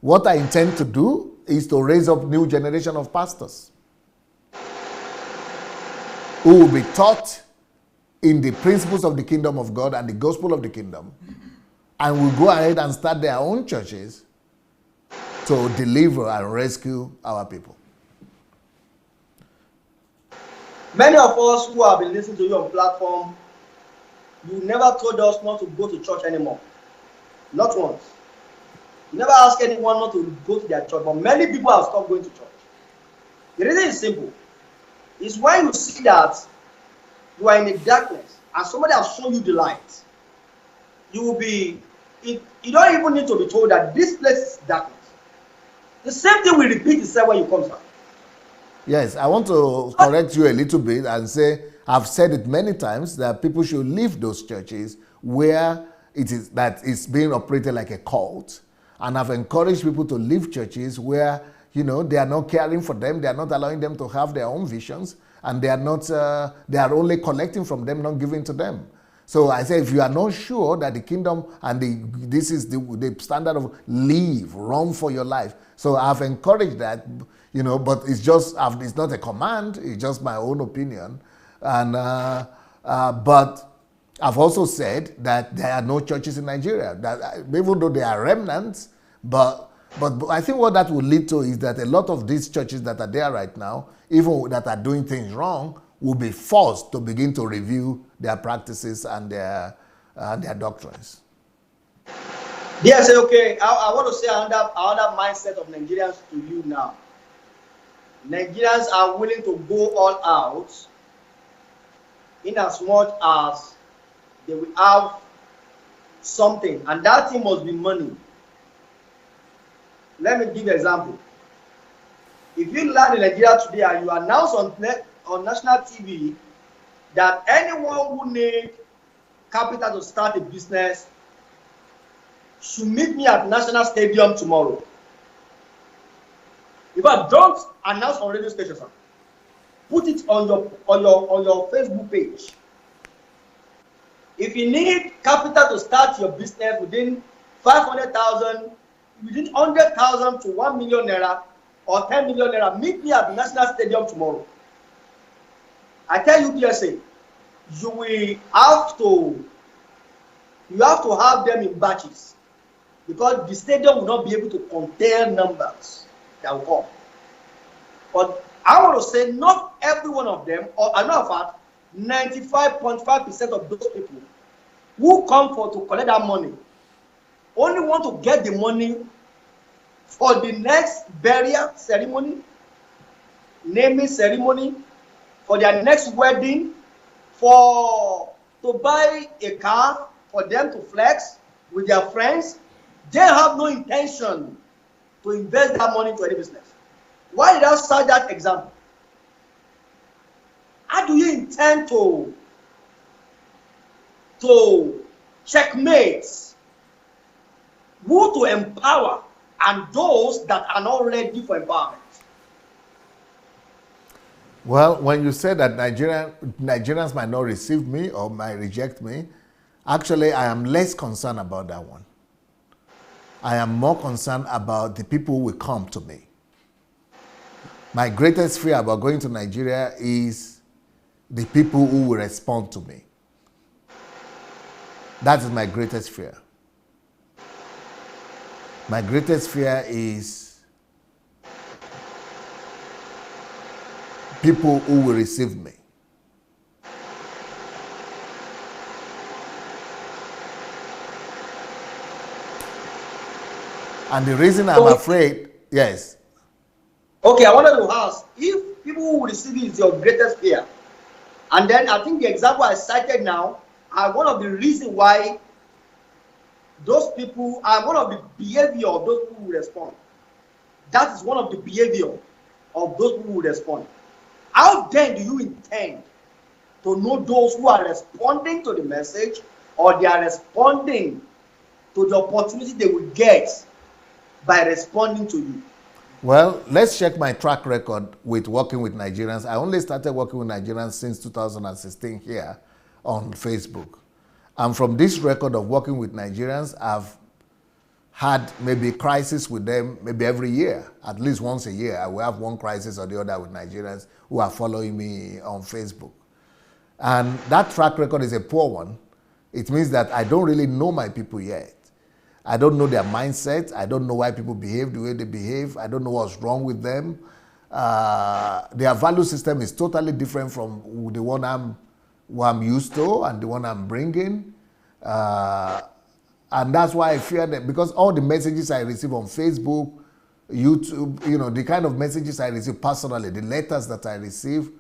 what I intend to do is to raise up new generation of pastors who will be taught in the principles of the kingdom of God and the gospel of the kingdom, and will go ahead and start their own churches to deliver and rescue our people. Many of us who have been listening to you on platform, you never told us not to go to church anymore. Not once. You never asked anyone not to go to their church, but many people have stopped going to church. The reason is simple. It's when you see that you are in the darkness and somebody has shown you the light, you will be, you don't even need to be told that this place is darkness. The same thing will repeat itself when you come back. Yes, I want to correct you a little bit and say, I've said it many times, that people should leave those churches where it is that it's being operated like a cult. And I've encouraged people to leave churches where, they are not caring for them, they are not allowing them to have their own visions, and they are not, they are only collecting from them, not giving to them. So I say, if you are not sure that the kingdom and this is the standard of leave, run for your life. So I've encouraged that, but it's it's not a command, it's just my own opinion. And but I've also said that there are no churches in Nigeria, that even though they are remnants, but I think what that will lead to is that a lot of these churches that are there right now, even that are doing things wrong, will be forced to begin to review their practices and their doctrines. Yes, okay. I want to say another mindset of Nigerians to you now. Nigerians are willing to go all out in as much as they will have something, and that thing must be money. Let me give you an example. If you land in Nigeria today and you announce on national TV that anyone who needs capital to start a business should meet me at National Stadium tomorrow. If I don't announce on radio stations, put it on your Facebook page. If you need capital to start your business within 500,000, within 100,000 to 1 million naira or 10 million naira, meet me at the National Stadium tomorrow. I tell you, DSA, you will have to have them in batches, because the stadium will not be able to contain numbers that will come. But I want to say not every one of them, or I know of fact, 95.5% of those people who come for to collect that money only want to get the money for the next burial ceremony, naming ceremony, for their next wedding, for to buy a car for them to flex with their friends. They have no intention to invest that money into any business. Why did I cite that example? How do you intend to checkmate who to empower and those that are not ready for empowerment? Well, when you say that Nigerians might not receive me or might reject me, actually, I am less concerned about that one. I am more concerned about the people who will come to me. My greatest fear about going to Nigeria is the people who will respond to me. That is my greatest fear. My greatest fear is people who will receive me. And the reason I'm afraid, yes. Okay, I wanted to ask, if people who receive you is your greatest fear, and then I think the example I cited now are one of the reasons why those people are one of the behavior of those people who respond. That is one of the behavior of those people who respond. How then do you intend to know those who are responding to the message or they are responding to the opportunity they will get by responding to you? Well, let's check my track record with working with Nigerians. I only started working with Nigerians since 2016 here on Facebook. And from this record of working with Nigerians, I've had maybe crisis with them maybe every year, at least once a year. I will have one crisis or the other with Nigerians who are following me on Facebook. And that track record is a poor one. It means that I don't really know my people yet. I don't know their mindset. I don't know why people behave the way they behave. I don't know what's wrong with them. Their value system is totally different from the one I'm used to and the one I'm bringing. And that's why I fear that, because all the messages I receive on Facebook, YouTube, the kind of messages I receive personally, the letters that I receive,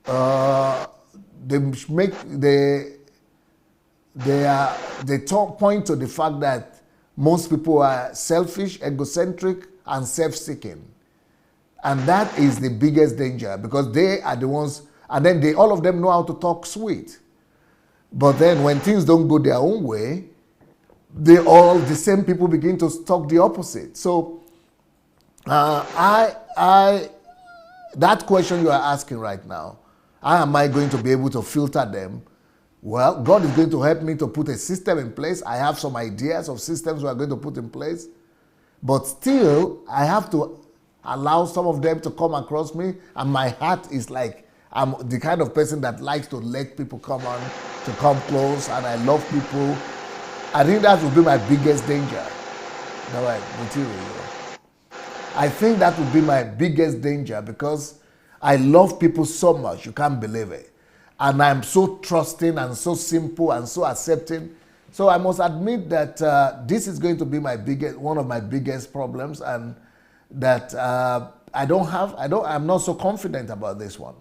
they point to the fact that most people are selfish, egocentric, and self-seeking. And that is the biggest danger, because they are the ones, and then all of them know how to talk sweet. But then when things don't go their own way, the same people begin to talk the opposite. So that question you are asking right now, how am I going to be able to filter them? Well, God is going to help me to put a system in place. I have some ideas of systems we are going to put in place. But still, I have to allow some of them to come across me. And my heart is like, I'm the kind of person that likes to let people come close, and I love people. I think that would be my biggest danger. I think that would be my biggest danger, because I love people so much, you can't believe it. And I'm so trusting and so simple and so accepting. So I must admit that this is going to be one of my biggest problems, and that I'm not so confident about this one.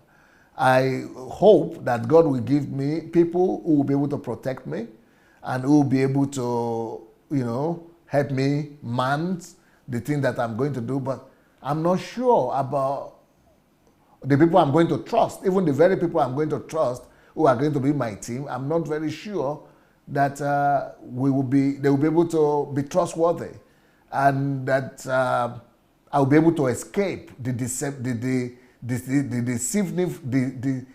I hope that God will give me people who will be able to protect me and who will be able to, help me man the thing that I'm going to do. But I'm not sure about the people I'm going to trust. Even the very people I'm going to trust who are going to be my team, I'm not very sure that they will be able to be trustworthy, and that I'll be able to escape the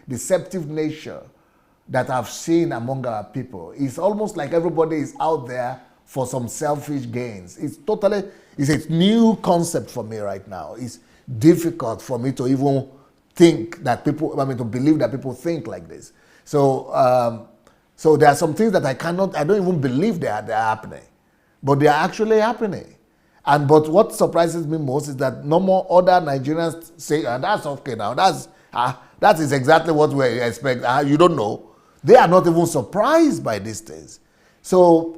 deceptive nature that I've seen among our people. It's almost like everybody is out there for some selfish gains. It's a new concept for me right now. It's difficult for me to even to believe that people think like this. So there are some things that I don't even believe they are happening, but they are actually happening. And but what surprises me most is that no more other Nigerians say, and that's okay now. That is exactly what we expect. You don't know. They are not even surprised by these things. So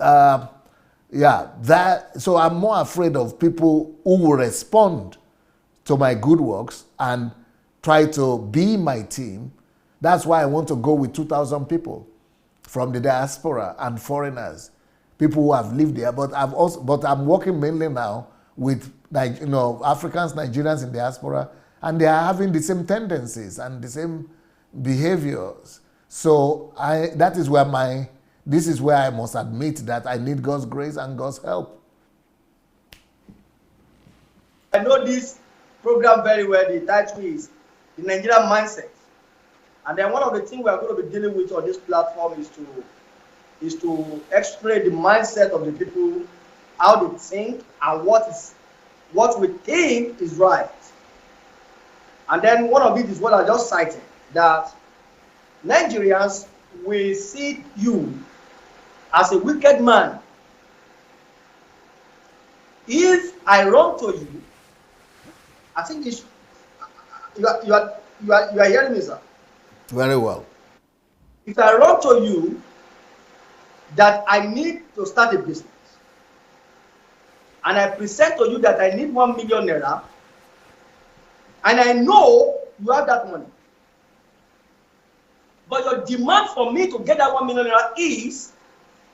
so I'm more afraid of people who will respond to my good works and try to be my team. That's why I want to go with 2,000 people from the diaspora and foreigners, people who have lived there. But I'm working mainly now with Africans, Nigerians in diaspora, and they are having the same tendencies and the same behaviors. So this is where I must admit that I need God's grace and God's help. I know this program very well. The title is The Nigerian Mindset. And then one of the things we are going to be dealing with on this platform is to explain the mindset of the people, how they think, and what we think is right. And then one of it is what I just cited, that Nigerians will see you as a wicked man. If I run to you, I think you are hearing me, sir. Very well. If I run to you that I need to start a business, and I present to you that I need 1 million naira, and I know you have that money, but your demand for me to get that 1 million naira is,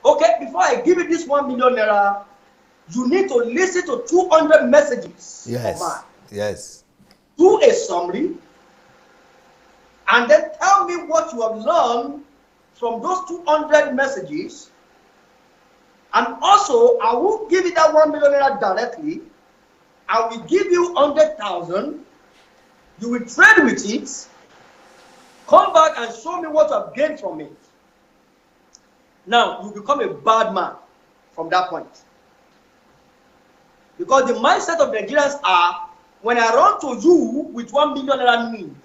okay, before I give you this 1 million naira, you need to listen to 200 messages of mine. Yes. Do a summary, and then tell me what you have learned from those 200 messages. And also, I won't give you that 1 million naira directly. I will give you 100,000. You will trade with it. Come back and show me what you have gained from it. Now, you become a bad man from that point. Because the mindset of Nigerians are, when I run to you with 1 million naira need,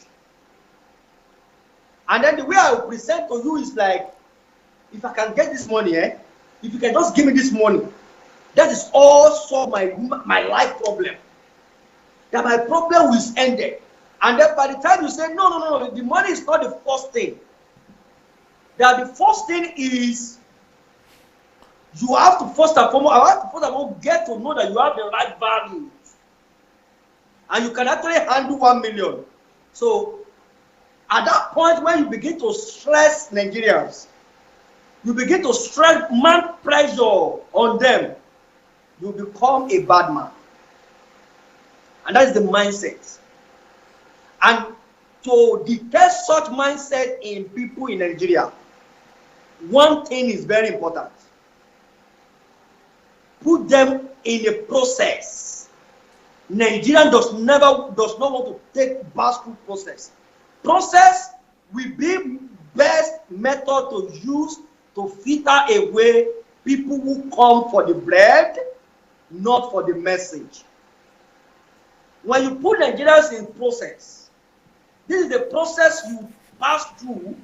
and then the way I will present to you is like, if I can get this money, if you can just give me this money, that is also my life problem. That my problem is ended. And then by the time you say, no, the money is not the first thing. That the first thing is, you have to first and foremost, get to know that you have the right values. And you can actually handle 1 million. So, at that point, when you begin to stress Nigerians, you begin to stress man pressure on them, you become a bad man. And that is the mindset. And to detect such mindset in people in Nigeria, one thing is very important. Put them in a process. Nigeria does not want to take bashful process. Process will be best method to use to filter away people who come for the bread, not for the message. When you put Nigerians in process, this is the process you pass through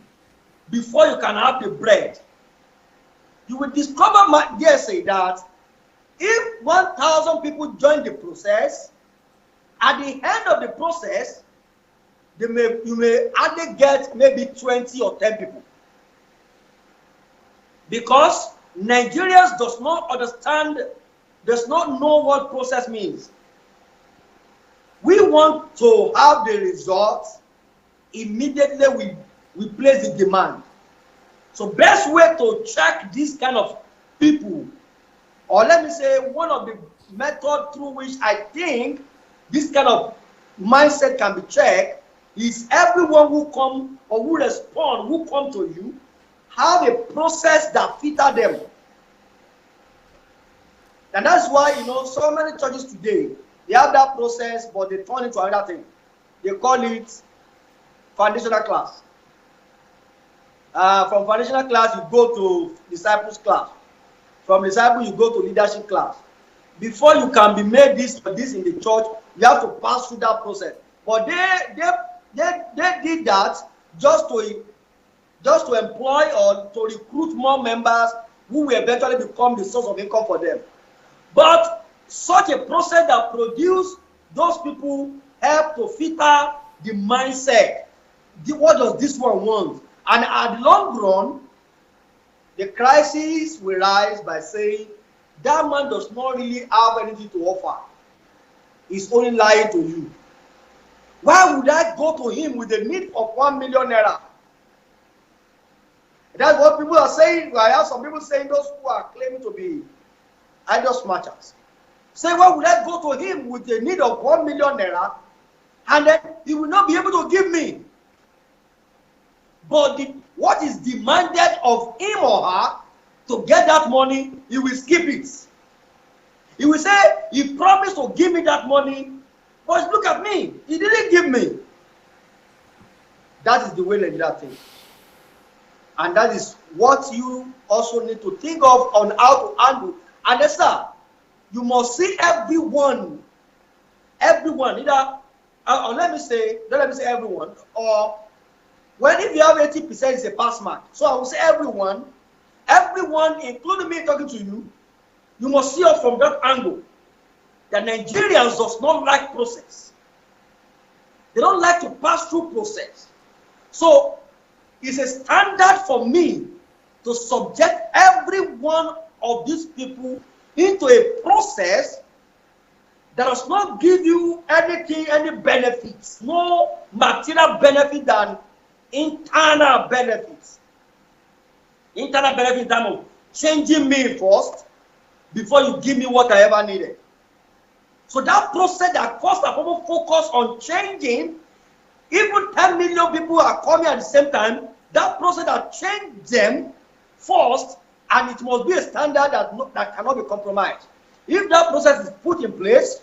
before you can have the bread. You will discover, my dear, say that if 1,000 people join the process, at the end of the process, you may only get maybe 20 or 10 people. Because Nigerians does not understand, does not know what process means. We want to have the results immediately we place the demand. So best way to check this kind of people, or let me say one of the methods through which I think this kind of mindset can be checked, is everyone who come or who respond, who come to you, have a process that filter them. And that's why, so many churches today, they have that process, but they turn into another thing. They call it foundational class. From foundational class, you go to disciples class. From disciple, you go to leadership class. Before you can be made this or this in the church, you have to pass through that process. But they did that just to employ or to recruit more members who will eventually become the source of income for them. But Such a process that produce those people help to filter the mindset. What does this one want? And at the long run, the crisis will rise by saying that man does not really have anything to offer. He's only lying to you. Why would I go to him with the need of 1 million naira? That's what people are saying. I have some people saying, those who are claiming to be idol snatchers, say, why would I go to him with the need of 1 million naira and then he will not be able to give me? But what is demanded of him or her to get that money, he will skip it. He will say, he promised to give me that money, but look at me, he didn't give me. That is the way Nigeria thinks. And that is what you also need to think of on how to handle. And sir, you must see everyone, either, or let me say everyone, or when if you have 80% is a pass mark. So I will say everyone, including me talking to you, you must see it from that angle. That Nigerians does not like process. They don't like to pass through process. So it's a standard for me to subject every one of these people into a process that does not give you anything, any benefits, no material benefit than internal benefits. Internal benefit in terms of changing me first before you give me what I ever needed. So that process that first and foremost focus on changing, even 10 million people are coming at the same time, that process that change them first, and it must be a standard that cannot be compromised. If that process is put in place,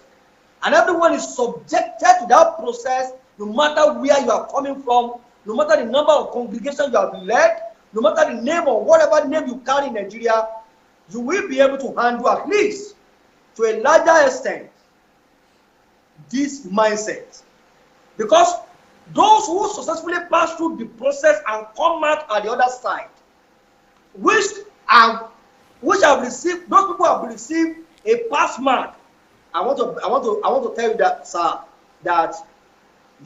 and everyone is subjected to that process, no matter where you are coming from, no matter the number of congregations you have led, no matter the name or whatever name you carry in Nigeria, you will be able to handle at least to a larger extent this mindset. Because those who successfully pass through the process and come out at the other side, which have received, those people have received a pass mark. I want to tell you that, sir, that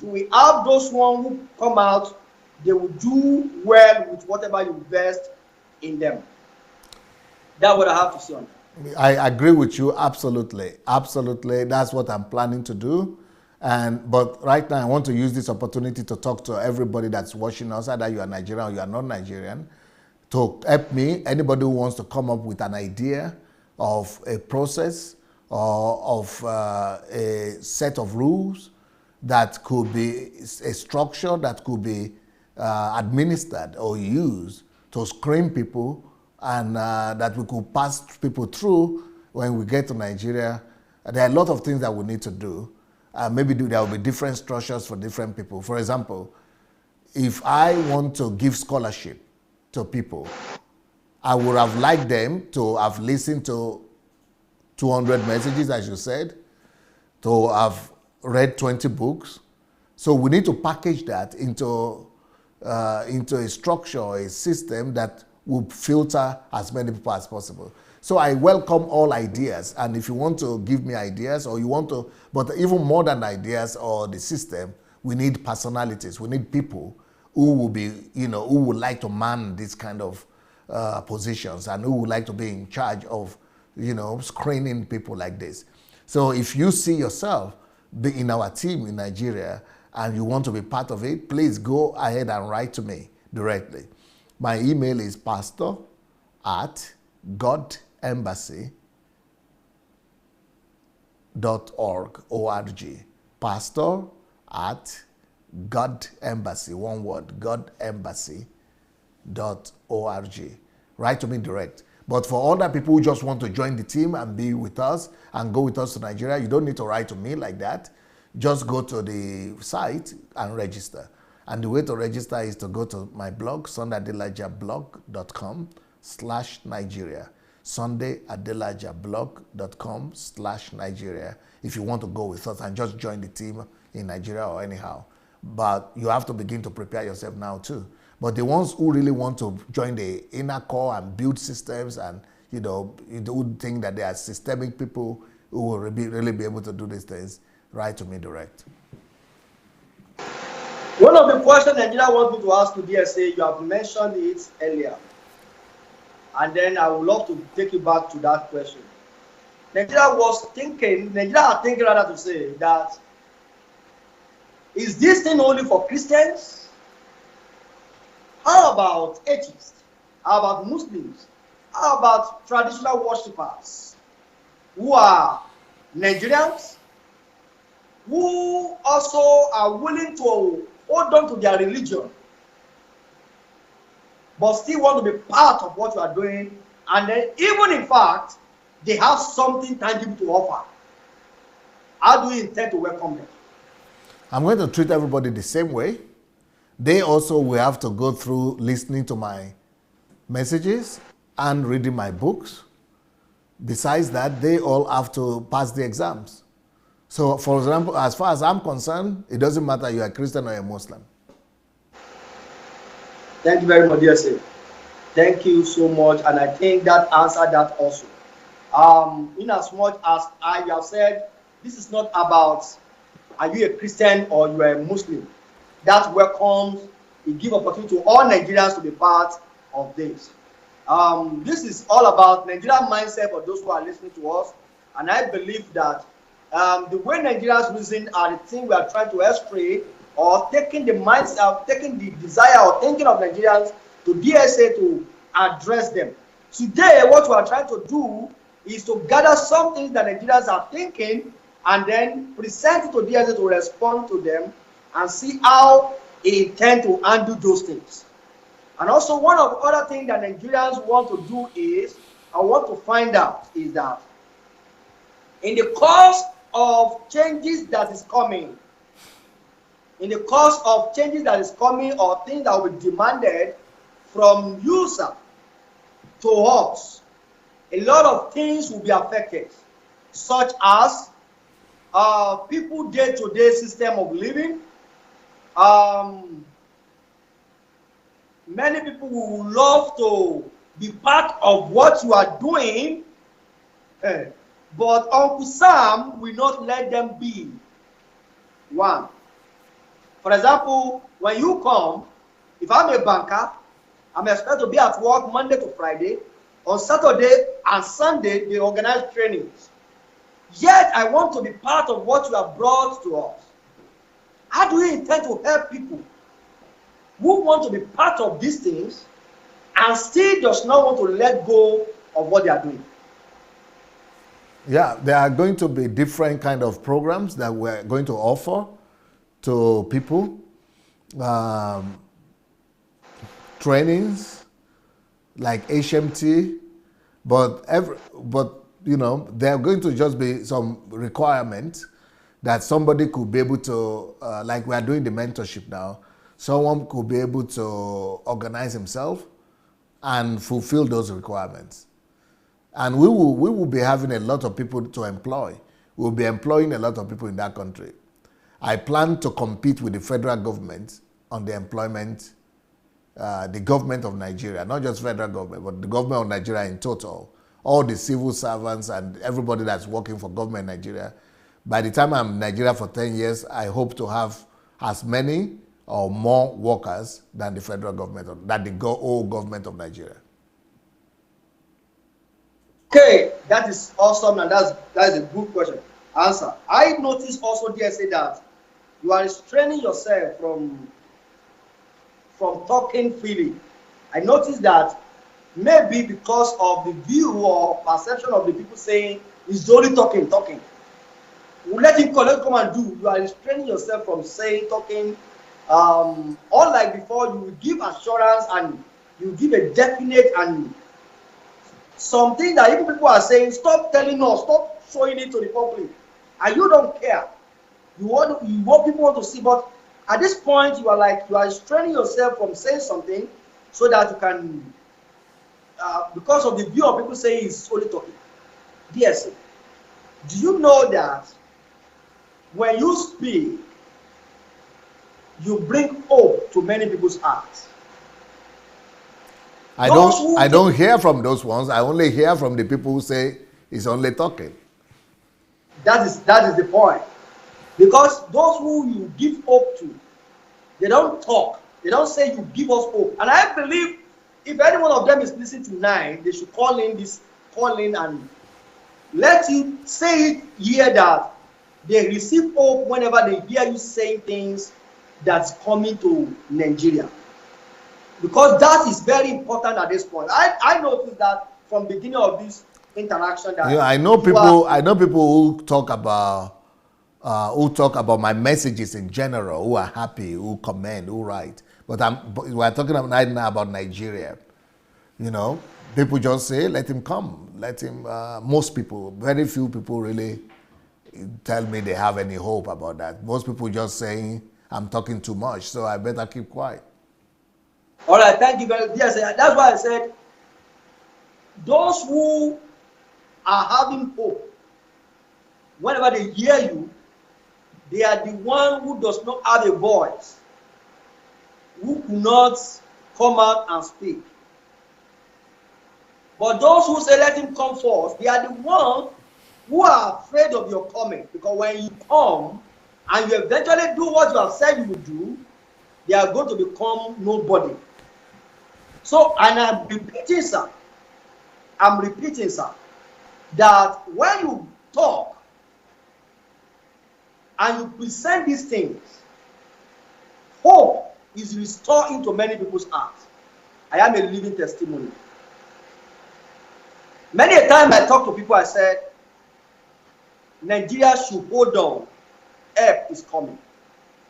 you will have those ones who come out, they will do well with whatever you invest in them. That's what I have to say on that. I agree with you absolutely. Absolutely. That's what I'm planning to do. But right now I want to use this opportunity to talk to everybody that's watching us, either you are Nigerian or you are not Nigerian, to help me. Anybody who wants to come up with an idea of a process or of a set of rules that could be a structure that could be administered or used to screen people, and that we could pass people through when we get to Nigeria. There are a lot of things that we need to do. Maybe there will be different structures for different people. For example, if I want to give scholarship to people, I would have liked them to have listened to 200 messages, as you said, to have read 20 books. So we need to package that into a structure, a system that will filter as many people as possible. So I welcome all ideas, and if you want to give me ideas, or you want to, but even more than ideas or the system, we need personalities. We need people who will be, who would like to man this kind of positions, and who would like to be in charge of, screening people like this. So if you see yourself be in our team in Nigeria and you want to be part of it, please go ahead and write to me directly. My email is pastor@godembassy.org. pastor@godembassy, one word, godembassy.org. Write to me direct. But for other people who just want to join the team and be with us and go with us to Nigeria, you don't need to write to me like that. Just go to the site and register. And the way to register is to go to my blog, sundayadelajablog.com/Nigeria. sundayadelajablog.com/Nigeria. If you want to go with us and just join the team in Nigeria or anyhow. But you have to begin to prepare yourself now too. But the ones who really want to join the inner core and build systems and, you would think that there are systemic people who will really be able to do these things, write to me direct. One of the questions Nigeria wants me to ask to DSA, you have mentioned it earlier. And then I would love to take you back to that question. Nigeria are thinking rather to say that, is this thing only for Christians? How about atheists? How about Muslims? How about traditional worshippers who are Nigerians, who also are willing to hold on to their religion, but still want to be part of what you are doing, and then even in fact, they have something tangible to offer? How do you intend to welcome them? I'm going to treat everybody the same way. They also will have to go through listening to my messages and reading my books. Besides that, they all have to pass the exams. So, for example, as far as I'm concerned, it doesn't matter you're a Christian or a Muslim. Thank you very much, dear sir. Thank you so much, and I think that answered that also. In as much as I have said, this is not about are you a Christian or you are a Muslim. That welcomes, it gives opportunity to all Nigerians to be part of this. This is all about Nigerian mindset for those who are listening to us, and I believe that the way Nigerians reason are the thing we are trying to illustrate, or taking the mindset, taking the desire or thinking of Nigerians to DSA to address them. Today, what we are trying to do is to gather some things that Nigerians are thinking and then present it to DSA to respond to them and see how they intend to undo those things. And also, one of the other things that Nigerians want to do is, I want to find out, is that in the course of changes that is coming, or things that will be demanded from user to us, a lot of things will be affected, such as people day-to-day system of living. Many people would love to be part of what you are doing, but Uncle Sam will not let them be. One. For example, when you come, if I'm a banker, I'm expected to be at work Monday to Friday. On Saturday and Sunday, they organize trainings. Yet, I want to be part of what you have brought to us. How do you intend to help people who want to be part of these things and still does not want to let go of what they are doing? Yeah, there are going to be different kind of programs that we're going to offer to people. Trainings like HMT, but there are going to just be some requirements that somebody could be able to, like we are doing the mentorship now, someone could be able to organize himself and fulfill those requirements. And we will be having a lot of people to employ. We'll be employing a lot of people in that country. I plan to compete with the federal government on the employment, the government of Nigeria, not just federal government, but the government of Nigeria in total, all the civil servants and everybody that's working for government in Nigeria. By the time I'm in Nigeria for 10 years, I hope to have as many or more workers than the federal government, than the whole government of Nigeria. Okay, that is awesome, and that's a good question. Answer. I noticed also, DSA, that you are restraining yourself from talking freely. I noticed that maybe because of the view or perception of the people saying he's only talking. We'll let him come and do. You are restraining yourself from saying, talking. Unlike before, you will give assurance and you give a definite and something that even people are saying, stop telling us, stop showing it to the public, and you don't care. You want people to see, but at this point you are restraining yourself from saying something so that you can, because of the view of people saying he's only talking. Yes. Do you know that when you speak, you bring hope to many people's hearts? I don't hear from those ones. I only hear from the people who say he's only talking. That is the point. Because those who you give hope to, they don't talk. They don't say you give us hope. And I believe if any one of them is listening tonight, they should call in and let you say it here that they receive hope whenever they hear you saying things that's coming to Nigeria. Because that is very important at this point. I noticed that from the beginning of this interaction that I know people who talk about my messages in general, who are happy, who comment, who write. But we're talking right now about Nigeria. People just say, let him come. Let him, most people, very few people really tell me they have any hope about that. Most people just saying, I'm talking too much, so I better keep quiet. All right, thank you very much. Yes, that's why I said, those who are having hope, whenever they hear you, they are the one who does not have a voice, who could not come out and speak. But those who say let him come forth, they are the ones who are afraid of your coming. Because when you come and you eventually do what you have said you will do, they are going to become nobody. So, and I'm repeating, sir, that when you talk and you present these things, hope is restored into many people's hearts. I am a living testimony. Many a time I talk to people, I said, Nigeria should hold on. Help is coming.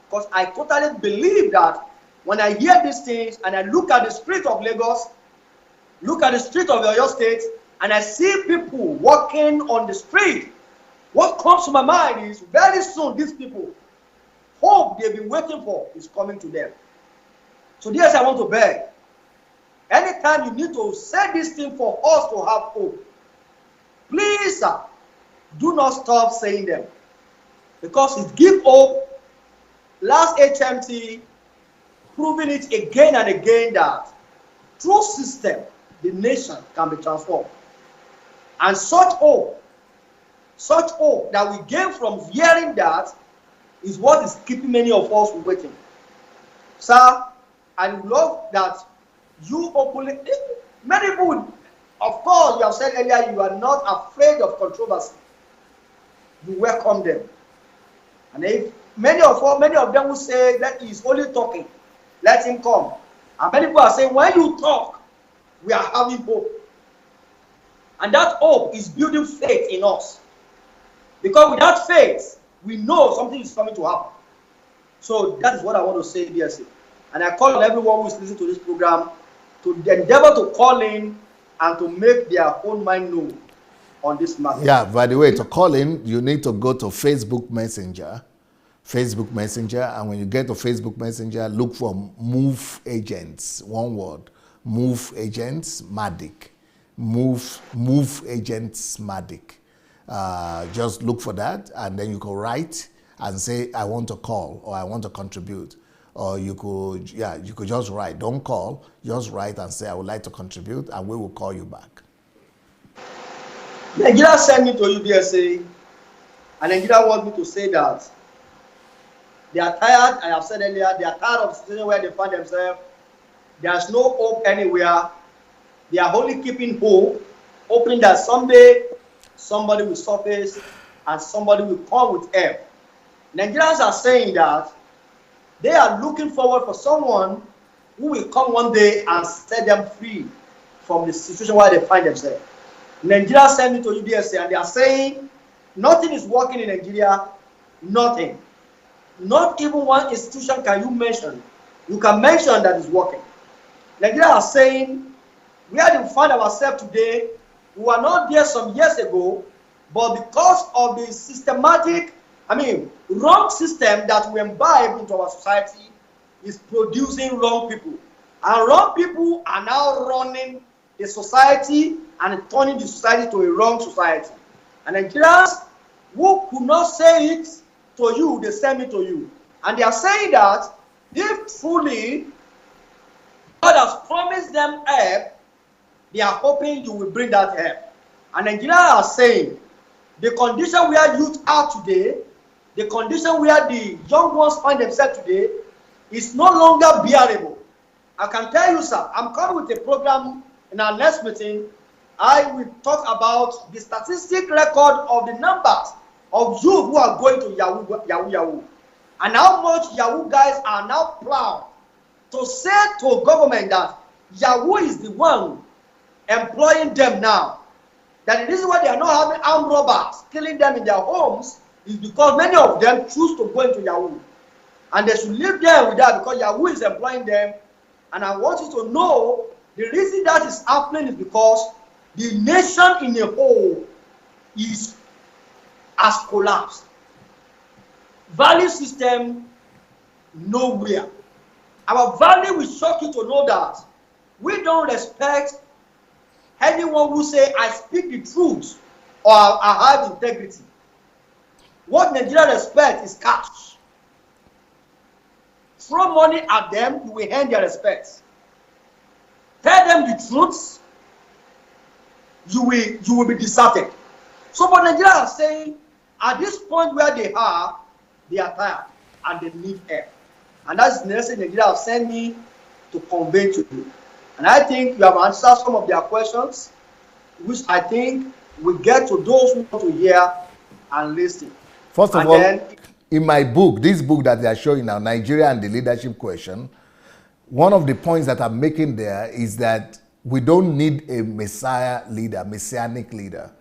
Because I totally believe that when I hear these things and I look at the street of Lagos, look at the street of Oyo State, and I see people walking on the street, what comes to my mind is very soon these people, hope they've been waiting for is coming to them. So yes, I want to beg. Anytime you need to say this thing for us to have hope, please, sir, do not stop saying them. Because it gives hope. Last HMT, proving it again and again that through system, the nation can be transformed. And such hope that we gain from hearing that is what is keeping many of us waiting. Sir, I love that you openly, many people, of course, you have said earlier, you are not afraid of controversy. You welcome them. And if many of them will say that he is only talking, let him come. And many people are saying, when you talk, we are having hope. And that hope is building faith in us. Because without faith, we know something is coming to happen. So that is what I want to say, DSA. And I call on everyone who is listening to this program to endeavor to call in and to make their own mind known on this matter. Yeah, by the way, to call in, you need to go to Facebook Messenger, and when you get to Facebook Messenger, look for Move Agents, one word, Move Agents Matic, Move Agents Matic. Just look for that, and then you can write and say, I want to call, or I want to contribute. Or you could just write. Don't call, just write and say, I would like to contribute, and we will call you back. Nigeria sent me to UBSA, and Nigeria wants me to say that they are tired. I have said earlier, they are tired of the situation where they find themselves. There's no hope anywhere. They are only keeping hope, hoping that someday somebody will surface and somebody will come with help. Nigerians are saying that they are looking forward for someone who will come one day and set them free from the situation where they find themselves. Nigeria sent me to UBSA and they are saying nothing is working in Nigeria, nothing. Not even one institution can you mention. You can mention that is working. Nigeria are saying where we find ourselves today, we were not there some years ago, but because of the systematic, wrong system that we imbibe into our society is producing wrong people. And wrong people are now running the society and turning the society to a wrong society. And Nigerians who could not say it to you, they send it to you. And they are saying that if truly God has promised them help, they are hoping you will bring that help. And Nigerians are saying the condition where youth are today, the condition where the young ones find themselves today, is no longer bearable. I can tell you, sir, I'm coming with a program in our next meeting. I will talk about the statistic record of the numbers of youth who are going to Yahoo, and how much Yahoo guys are now proud to say to government that Yahoo is the one employing them now. That the reason why they are not having armed robbers killing them in their homes is because many of them choose to go into Yahoo. And they should live there with that because Yahoo is employing them. And I want you to know the reason that is happening is because the nation in a whole has collapsed. Value system, nowhere. Our value will shock you to know that we don't respect anyone who say, I speak the truth or I have integrity. What Nigeria respect is cash. Throw money at them, you will earn their respect. Tell them the truth, you will be deserted. So what Nigeria are saying, at this point where they are tired and they need help. And that's the message Nigeria have sent me to convey to you. And I think you have answered some of their questions, which I think will get to those who want to hear and listen. First of all, in my book, this book that they are showing now, Nigeria and the Leadership Question, one of the points that I'm making there is that we don't need a messianic leader.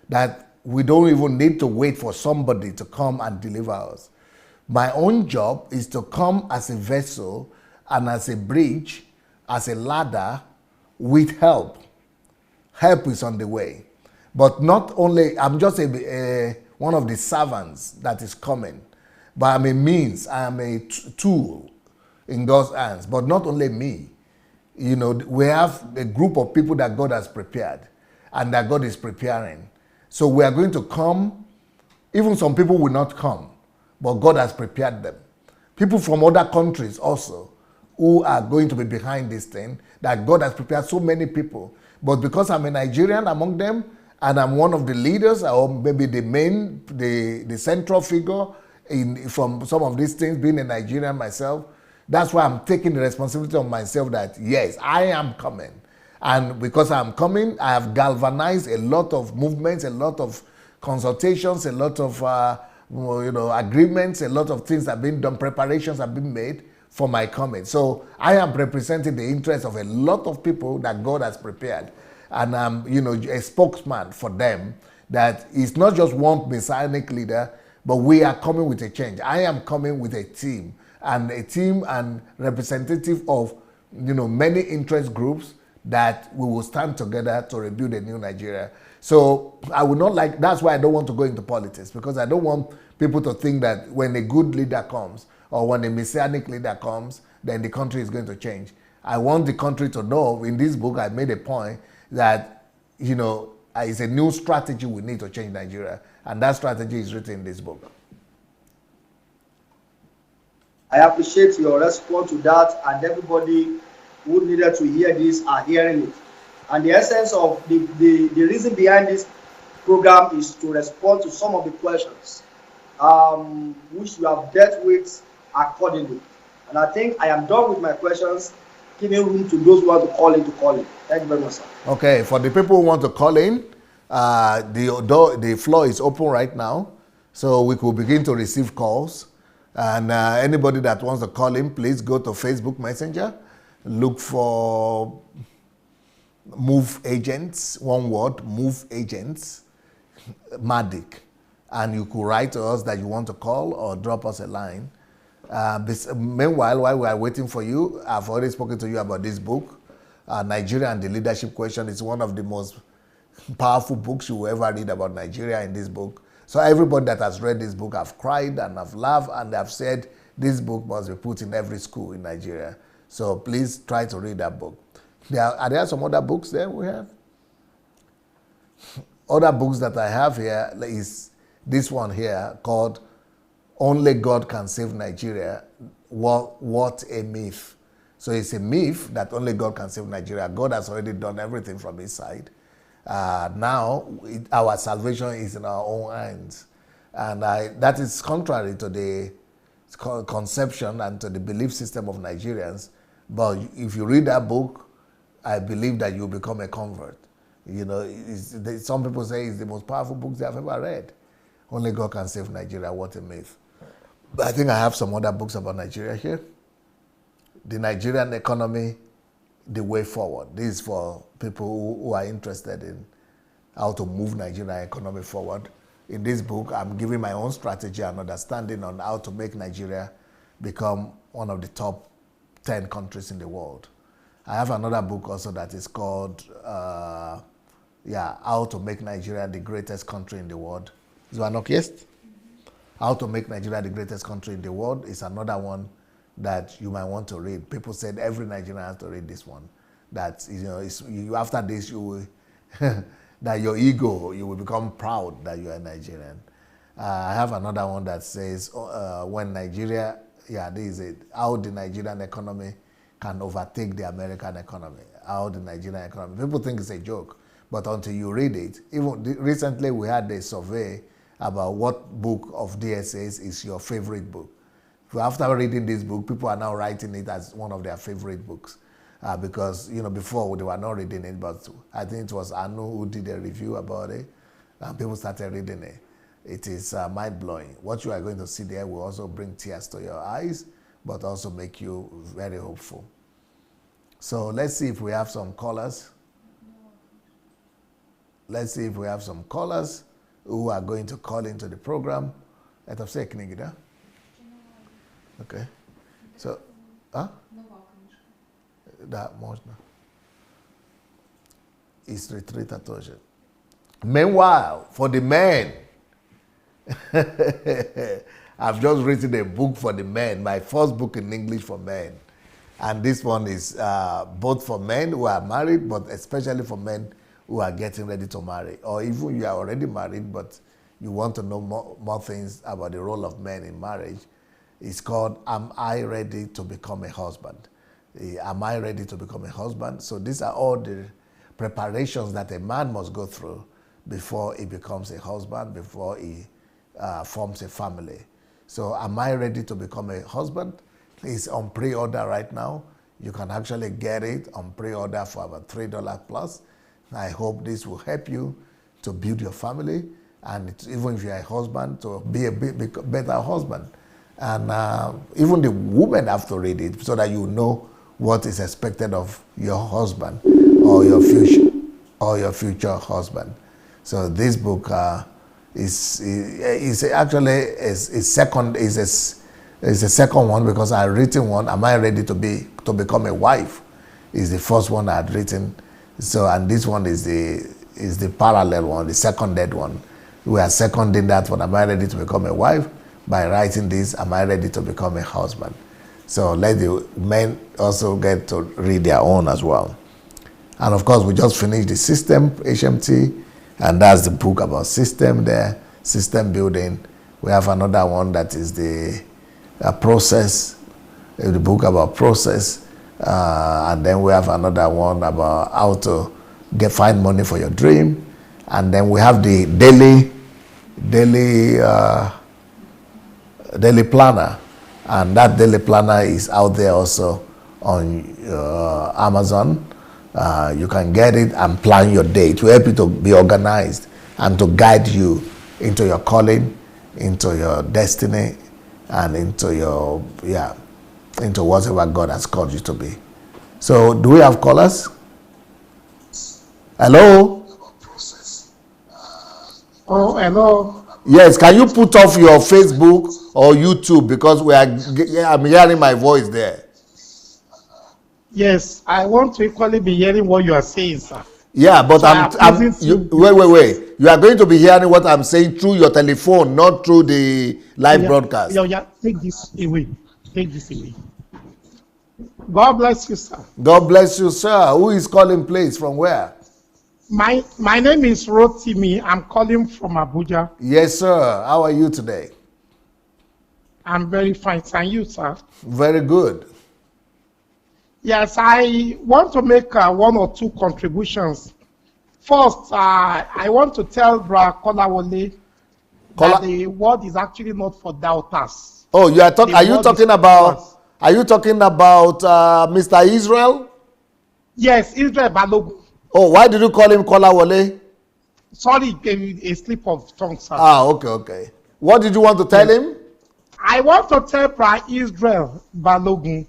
That we don't even need to wait for somebody to come and deliver us. My own job is to come as a vessel and as a bridge, as a ladder with help. Help is on the way. But not only, I'm just one of the servants that is coming, but I'm a means, I'm a tool in God's hands. But not only me, you know, we have a group of people that God has prepared and that God is preparing. So we are going to come. Even some people will not come, but God has prepared them. People from other countries also who are going to be behind this thing, that God has prepared so many people. But because I'm a Nigerian among them, and I'm one of the leaders, or maybe the central figure from some of these things, being a Nigerian myself, that's why I'm taking the responsibility on myself that, yes, I am coming. And because I'm coming, I have galvanized a lot of movements, a lot of consultations, a lot of agreements, a lot of things have been done, preparations have been made for my coming. So I am representing the interests of a lot of people that God has prepared. And I'm, a spokesman for them, that it's not just one messianic leader, but we are coming with a change. I am coming with a team and representative of, many interest groups that we will stand together to rebuild a new Nigeria. So I would not that's why I don't want to go into politics, because I don't want people to think that when a good leader comes or when a messianic leader comes, then the country is going to change. I want the country to know, in this book I made a point that, it's a new strategy we need to change Nigeria. And that strategy is written in this book. I appreciate your response to that, and everybody who needed to hear this are hearing it. And the essence of the reason behind this program is to respond to some of the questions which you have dealt with accordingly. And I think I am done with my questions, giving room to those who want to call in. Thank you very much, sir. Okay, for the people who want to call in, the floor is open right now, so we could begin to receive calls. And anybody that wants to call in, please go to Facebook Messenger, look for Move Agents, one word, Move Agents, MADIC, and you could write to us that you want to call or drop us a line. Meanwhile, while we are waiting for you, I've already spoken to you about this book, Nigeria and the Leadership Question. It's one of the most powerful books you will ever read about Nigeria in this book. So everybody that has read this book have cried and have laughed and have said this book must be put in every school in Nigeria. So please try to read that book. Are there some other books there we have? Other books that I have here is this one here called Only God Can Save Nigeria. What a Myth. So it's a myth that only God can save Nigeria. God has already done everything from his side. Now, our salvation is in our own hands. And that is contrary to the conception and to the belief system of Nigerians. But if you read that book, I believe that you'll become a convert. You know, some people say it's the most powerful book they have ever read. Only God can save Nigeria. What a myth. But I think I have some other books about Nigeria here. The Nigerian Economy, The Way Forward. This is for people who are interested in how to move Nigerian economy forward. In this book, I'm giving my own strategy and understanding on how to make Nigeria become one of the top 10 countries in the world. I have another book also that is called, How to Make Nigeria the Greatest Country in the World. Is one okay? How to Make Nigeria the Greatest Country in the World is another one that you might want to read. People said every Nigerian has to read this one. That, you know, after this, you will that your ego, you will become proud that you are Nigerian. I have another one that says, when Nigeria, this is it, how the Nigerian economy can overtake the American economy. How the Nigerian economy, people think it's a joke, but until you read it, even recently we had a survey about what book of DSAs is your favorite book. So after reading this book, people are now writing it as one of their favorite books. Because, you know, before they were not reading it, but I think it was Anu who did a review about it, and people started reading it. It is mind-blowing. What you are going to see there will also bring tears to your eyes, but also make you very hopeful. So let's see if we have some callers. Let's see if we have some callers who are going to call into the program. Okay. So, huh? That much now. It's retreat at Ocean. Meanwhile, for the men, I've just written a book for the men, my first book in English for men. And this one is both for men who are married, but especially for men who are getting ready to marry. Or even you are already married, but you want to know more things about the role of men in marriage. It's called, Am I Ready to Become a Husband? Am I ready to become a husband? So these are all the preparations that a man must go through before he becomes a husband, before he forms a family. So am I ready to become a husband? It's on pre-order right now. You can actually get it on pre-order for about $3 plus. I hope this will help you to build your family, and even if you're a husband, to be a better husband. And even the women have to read it so that you know what is expected of your husband or your future husband. So this book is actually a second one, because I had written one. Am I ready to become a wife? Is the first one I had written. So, and this one is the parallel one, the seconded one. We are seconding that one. Am I ready to become a wife? By writing this, am I ready to become a husband? So let the men also get to read their own as well. And of course, we just finished the system, HMT, and that's the book about system there, system building. We have another one that is the process, the book about process. And then we have another one about how to find money for your dream. And then we have the daily planner. And that daily planner is out there also on Amazon. You can get it and plan your day to help you to be organized and to guide you into your calling, into your destiny, and into whatever God has called you to be. So, do we have callers? Hello? Oh, hello. Yes, can you put off your Facebook or YouTube, because I'm hearing my voice there. Yes, I want to equally be hearing what you are saying, sir. Yeah, but So wait. You are going to be hearing what I'm saying through your telephone, not through the live broadcast. Yeah, take this away. God bless you, sir. God bless you, sir. Who is calling, please? From where? My name is Rotimi. I'm calling from Abuja. Yes, sir. How are you today? I'm very fine. And you, sir? Very good. Yes, I want to make one or two contributions. First, I want to tell Bra Kolawole that the word is actually not for doubters. Oh, you are talking. Are you talking about? Are you talking about Mr. Israel? Yes, Israel Balogun. Oh, why did you call him Kolawole? Sorry, a slip of tongue, sir. Ah, okay. What did you want to tell him? I want to tell Bra Israel Balogun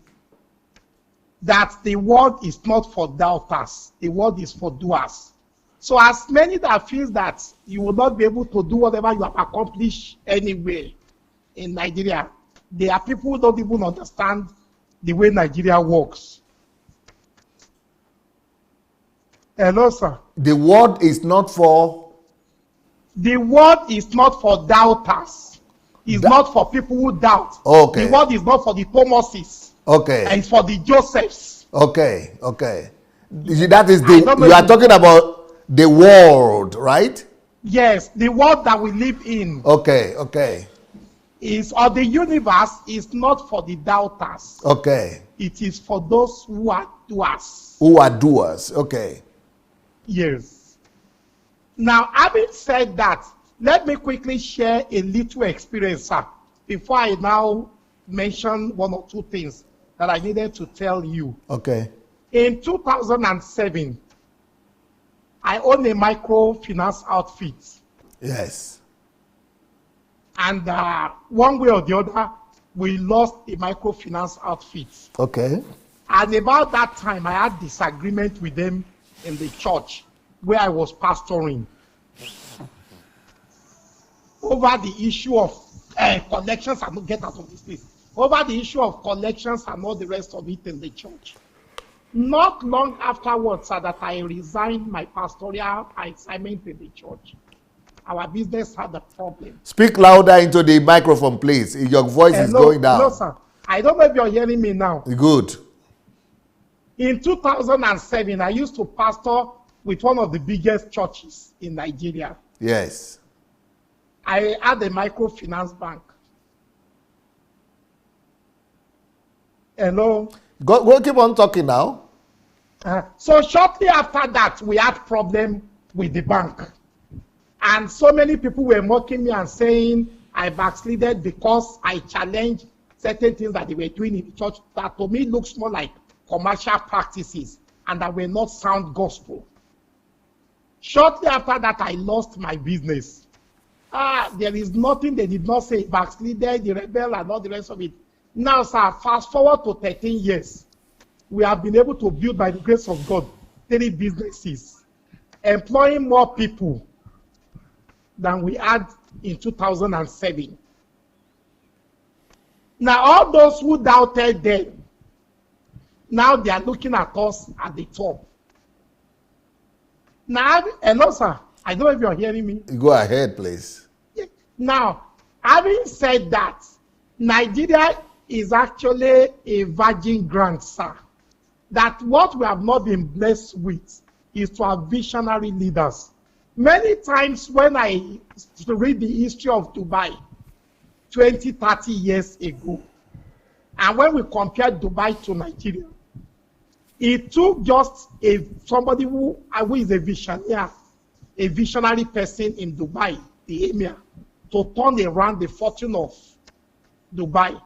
that the word is not for doubters. The word is for doers. So as many that feel that you will not be able to do whatever you have accomplished anywhere in Nigeria, there are people who don't even understand the way Nigeria works. Hello, sir. The word is not for... The word is not for doubters. It's not for people who doubt. Okay. The word is not for the Thomases. Okay. And it's for the Josephs. Okay. That is you are talking about the world, right? Yes, the world that we live in. Okay. Or the universe is not for the doubters. Okay. It is for those who are doers. Who are doers, okay. Yes. Now, having said that, let me quickly share a little experience, sir, before I now mention one or two things that I needed to tell you. Okay. In 2007, I own a microfinance outfit. Yes. And one way or the other, we lost the microfinance outfit. Okay. And about that time, I had disagreement with them in the church where I was pastoring over the issue of collections and get out of this place. Over the issue of collections and all the rest of it in the church. Not long afterwards, sir, that I resigned my pastoral assignment in the church. Our business had a problem. Speak louder into the microphone, please. Your voice is going down. No, sir. I don't know if you're hearing me now. Good. In 2007, I used to pastor with one of the biggest churches in Nigeria. Yes. I had a microfinance bank. Hello? Go keep on talking now. So shortly after that, we had problem with the bank. And so many people were mocking me and saying I backslided because I challenged certain things that they were doing in the church that to me looks more like commercial practices and that were not sound gospel. Shortly after that, I lost my business. There is nothing they did not say, backslided, the rebel, and all the rest of it. Now, sir, fast forward to 13 years. We have been able to build, by the grace of God, 3 businesses, employing more people than we had in 2007. Now, all those who doubted them, now they are looking at us at the top. Now, hello, sir. I don't know if you're hearing me. Go ahead, please. Now, having said that, Nigeria is actually a virgin ground, sir. That what we have not been blessed with is to have visionary leaders. Many times when I read the history of Dubai 20, 30 years ago, and when we compare Dubai to Nigeria, it took just somebody who is a visionary person in Dubai, the emir, to turn around the fortune of Dubai.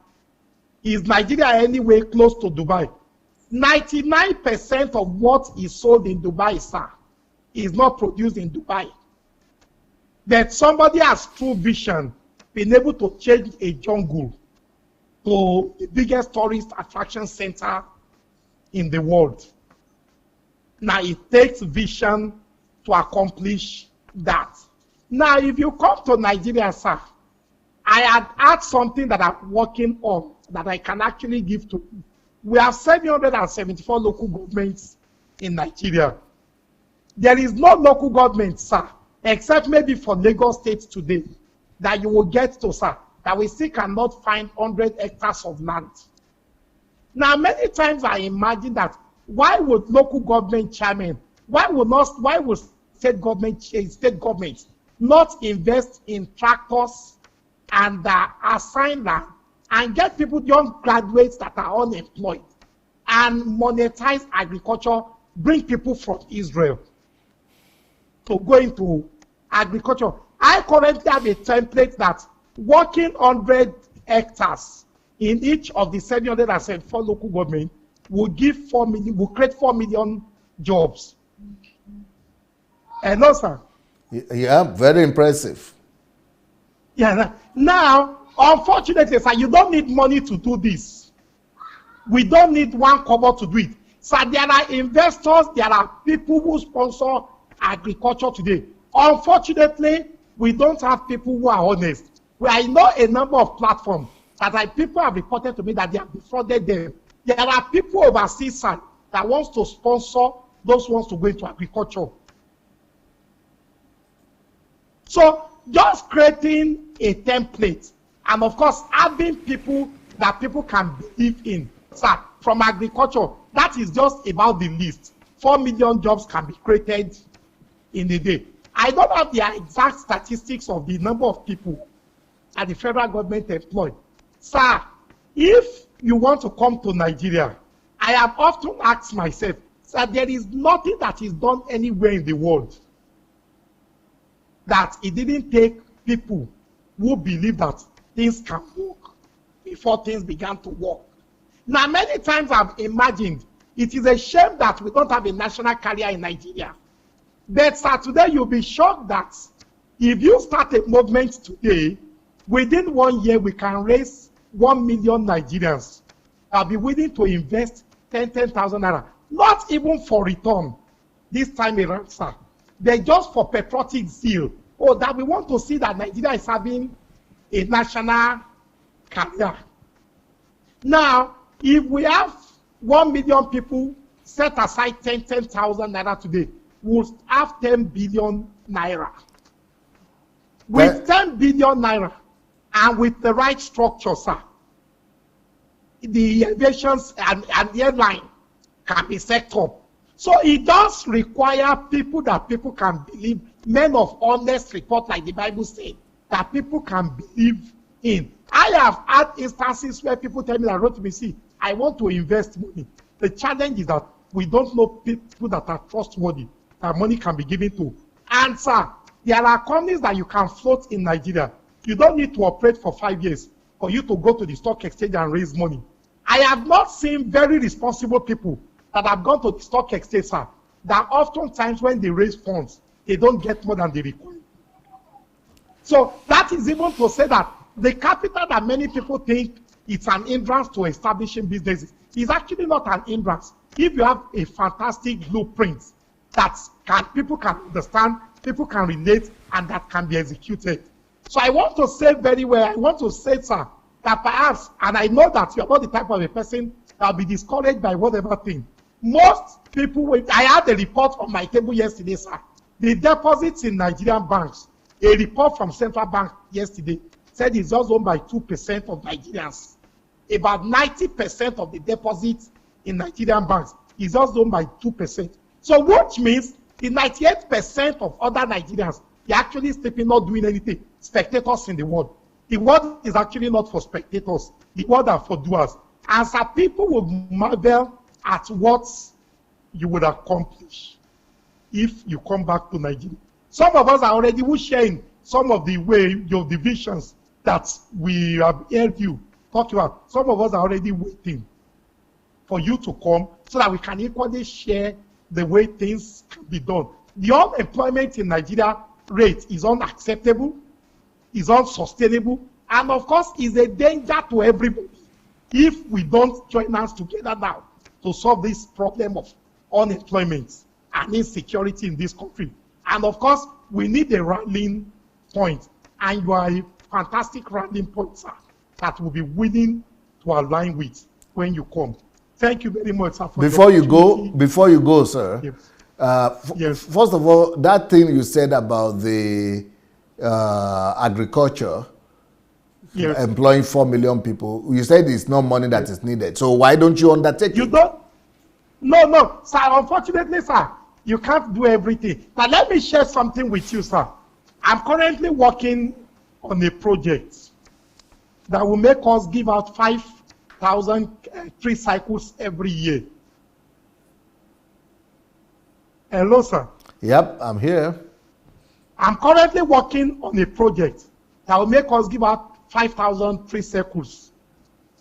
Is Nigeria anywhere close to Dubai? 99% of what is sold in Dubai, sir, is not produced in Dubai. That somebody has true vision, been able to change a jungle to the biggest tourist attraction center in the world. Now it takes vision to accomplish that. Now, if you come to Nigeria, sir, I had something that I'm working on that I can actually give to you. We have 774 local governments in Nigeria. There is no local government, sir, except maybe for Lagos State today, that you will get to, sir, that we still cannot find 100 hectares of land. Now, many times I imagine that why would local government chairman, why would state government not invest in tractors and assign land and get people, young graduates that are unemployed, and monetize agriculture, bring people from Israel to go into agriculture. I currently have a template that working 100 hectares in each of the 774 local government will give 4 million, will create 4 million jobs. Hello, sir. Yeah, very impressive. Yeah. Now, unfortunately, sir, you don't need money to do this. We don't need one cover to do it. So there are investors, there are people who sponsor agriculture today. Unfortunately, we don't have people who are honest. I know a number of platforms that people have reported to me that they have defrauded them. There are people overseas, sir, that wants to sponsor those who wants to go into agriculture. So just creating a template and of course having people that people can believe in, sir, from agriculture, that is just about the list. 4 million jobs can be created in a day. I don't have the exact statistics of the number of people that the federal government employ. Sir, if you want to come to Nigeria, I have often asked myself, sir, there is nothing that is done anywhere in the world that it didn't take people who believe that things can work before things began to work. Now, many times I've imagined it is a shame that we don't have a national carrier in Nigeria. But sir, today you'll be shocked that if you start a movement today, within 1 year we can raise 1 million Nigerians that will be willing to invest 10,000 naira, not even for return this time around, sir. They're just for patriotic zeal. Oh, that we want to see that Nigeria is having a national carrier. Now, if we have 1 million people set aside 10,000 naira today, we'll have 10 billion naira. With 10 billion naira and with the right structure, sir, the aviations and the airline can be set up. So it does require people that people can believe, men of honest report, like the Bible said, that people can believe in. I have had instances where people tell me that, wrote to me, see, I want to invest money. The challenge is that we don't know people that are trustworthy, that money can be given to. And sir, there are companies that you can float in Nigeria. You don't need to operate for 5 years for you to go to the stock exchange and raise money. I have not seen very responsible people that have gone to the stock exchange, sir, that oftentimes when they raise funds, they don't get more than they require. So that is even to say that the capital that many people think it's an hindrance to establishing businesses is actually not an hindrance. If you have a fantastic blueprint that people can understand, people can relate, and that can be executed. So I want to say very well, I want to say, sir, that perhaps, and I know that you're not the type of a person that will be discouraged by whatever thing. Most people, I had a report on my table yesterday, sir. The deposits in Nigerian banks, a report from Central Bank yesterday said it's just owned by 2% of Nigerians. About 90% of the deposits in Nigerian banks is just owned by 2%. So which means the 98% of other Nigerians, they're actually sleeping, not doing anything. Spectators in the world. The world is actually not for spectators. The world are for doers. And so people will marvel at what you would accomplish if you come back to Nigeria. Some of us are already sharing some of the way, your divisions that we have heard you talk about. Some of us are already waiting for you to come so that we can equally share the way things can be done. The unemployment in Nigeria rate is unacceptable, is unsustainable, and of course is a danger to everybody if we don't join hands together now to solve this problem of unemployment and insecurity in this country. And of course, we need a rallying point, and you are a fantastic rallying point, sir, that will be willing to align with when you come. Thank you very much, sir. Before you go, sir. Yes. Yes. First of all, that thing you said about the agriculture, yes, employing 4 million people, you said it's not money that is needed. So why don't you undertake you it? don't? No, sir. Unfortunately, sir, you can't do everything. Now, let me share something with you, sir. I'm currently working on a project that will make us give out 5 5,000 tree cycles every year. Hello, sir. Yep, I'm here. I'm currently working on a project that will make us give out 5,000 tree cycles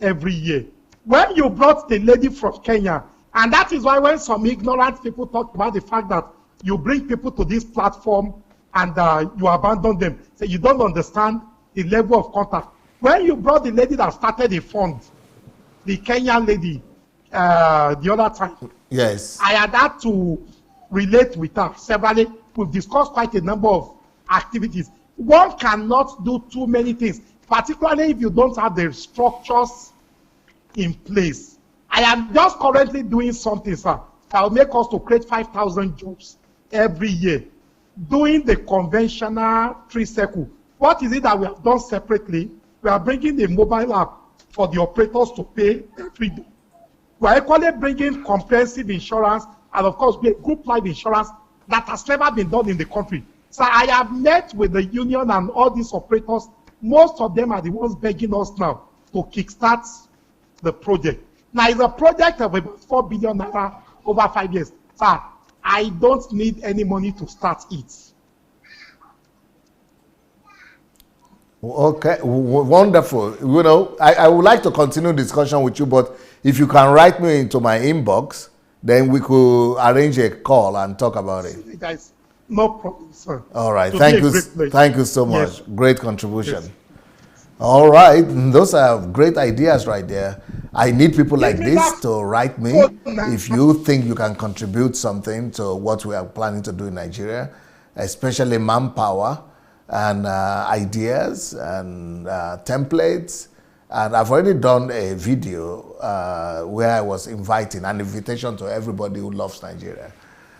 every year. When you brought the lady from Kenya, and that is why when some ignorant people talk about the fact that you bring people to this platform and you abandon them, so you don't understand the level of contact. When you brought the lady that started the fund, the Kenyan lady, the other time, Yes. I had to relate with her severally. We've discussed quite a number of activities. One cannot do too many things, particularly if you don't have the structures in place. I am just currently doing something, sir, that will make us to create 5,000 jobs every year, doing the conventional tree circle. What is it that we have done separately? We are bringing a mobile app for the operators to pay every day. We are equally bringing comprehensive insurance and, of course, group life insurance that has never been done in the country. So I have met with the union and all these operators. Most of them are the ones begging us now to kickstart the project. Now, it's a project of about 4 billion naira over 5 years. Sir, I don't need any money to start it. Okay, wonderful. You know, I would like to continue discussion with you, but if you can write me into my inbox, then we could arrange a call and talk about it. Guys, no problem, sir. All right, It'll thank be a you. great pleasure. Thank you so much. Yes. Great contribution. Yes. All right, those are great ideas right there. I need people like this to write me if you think you can contribute something to what we are planning to do in Nigeria, especially manpower and ideas and templates. And I've already done a video where I was inviting an invitation to everybody who loves Nigeria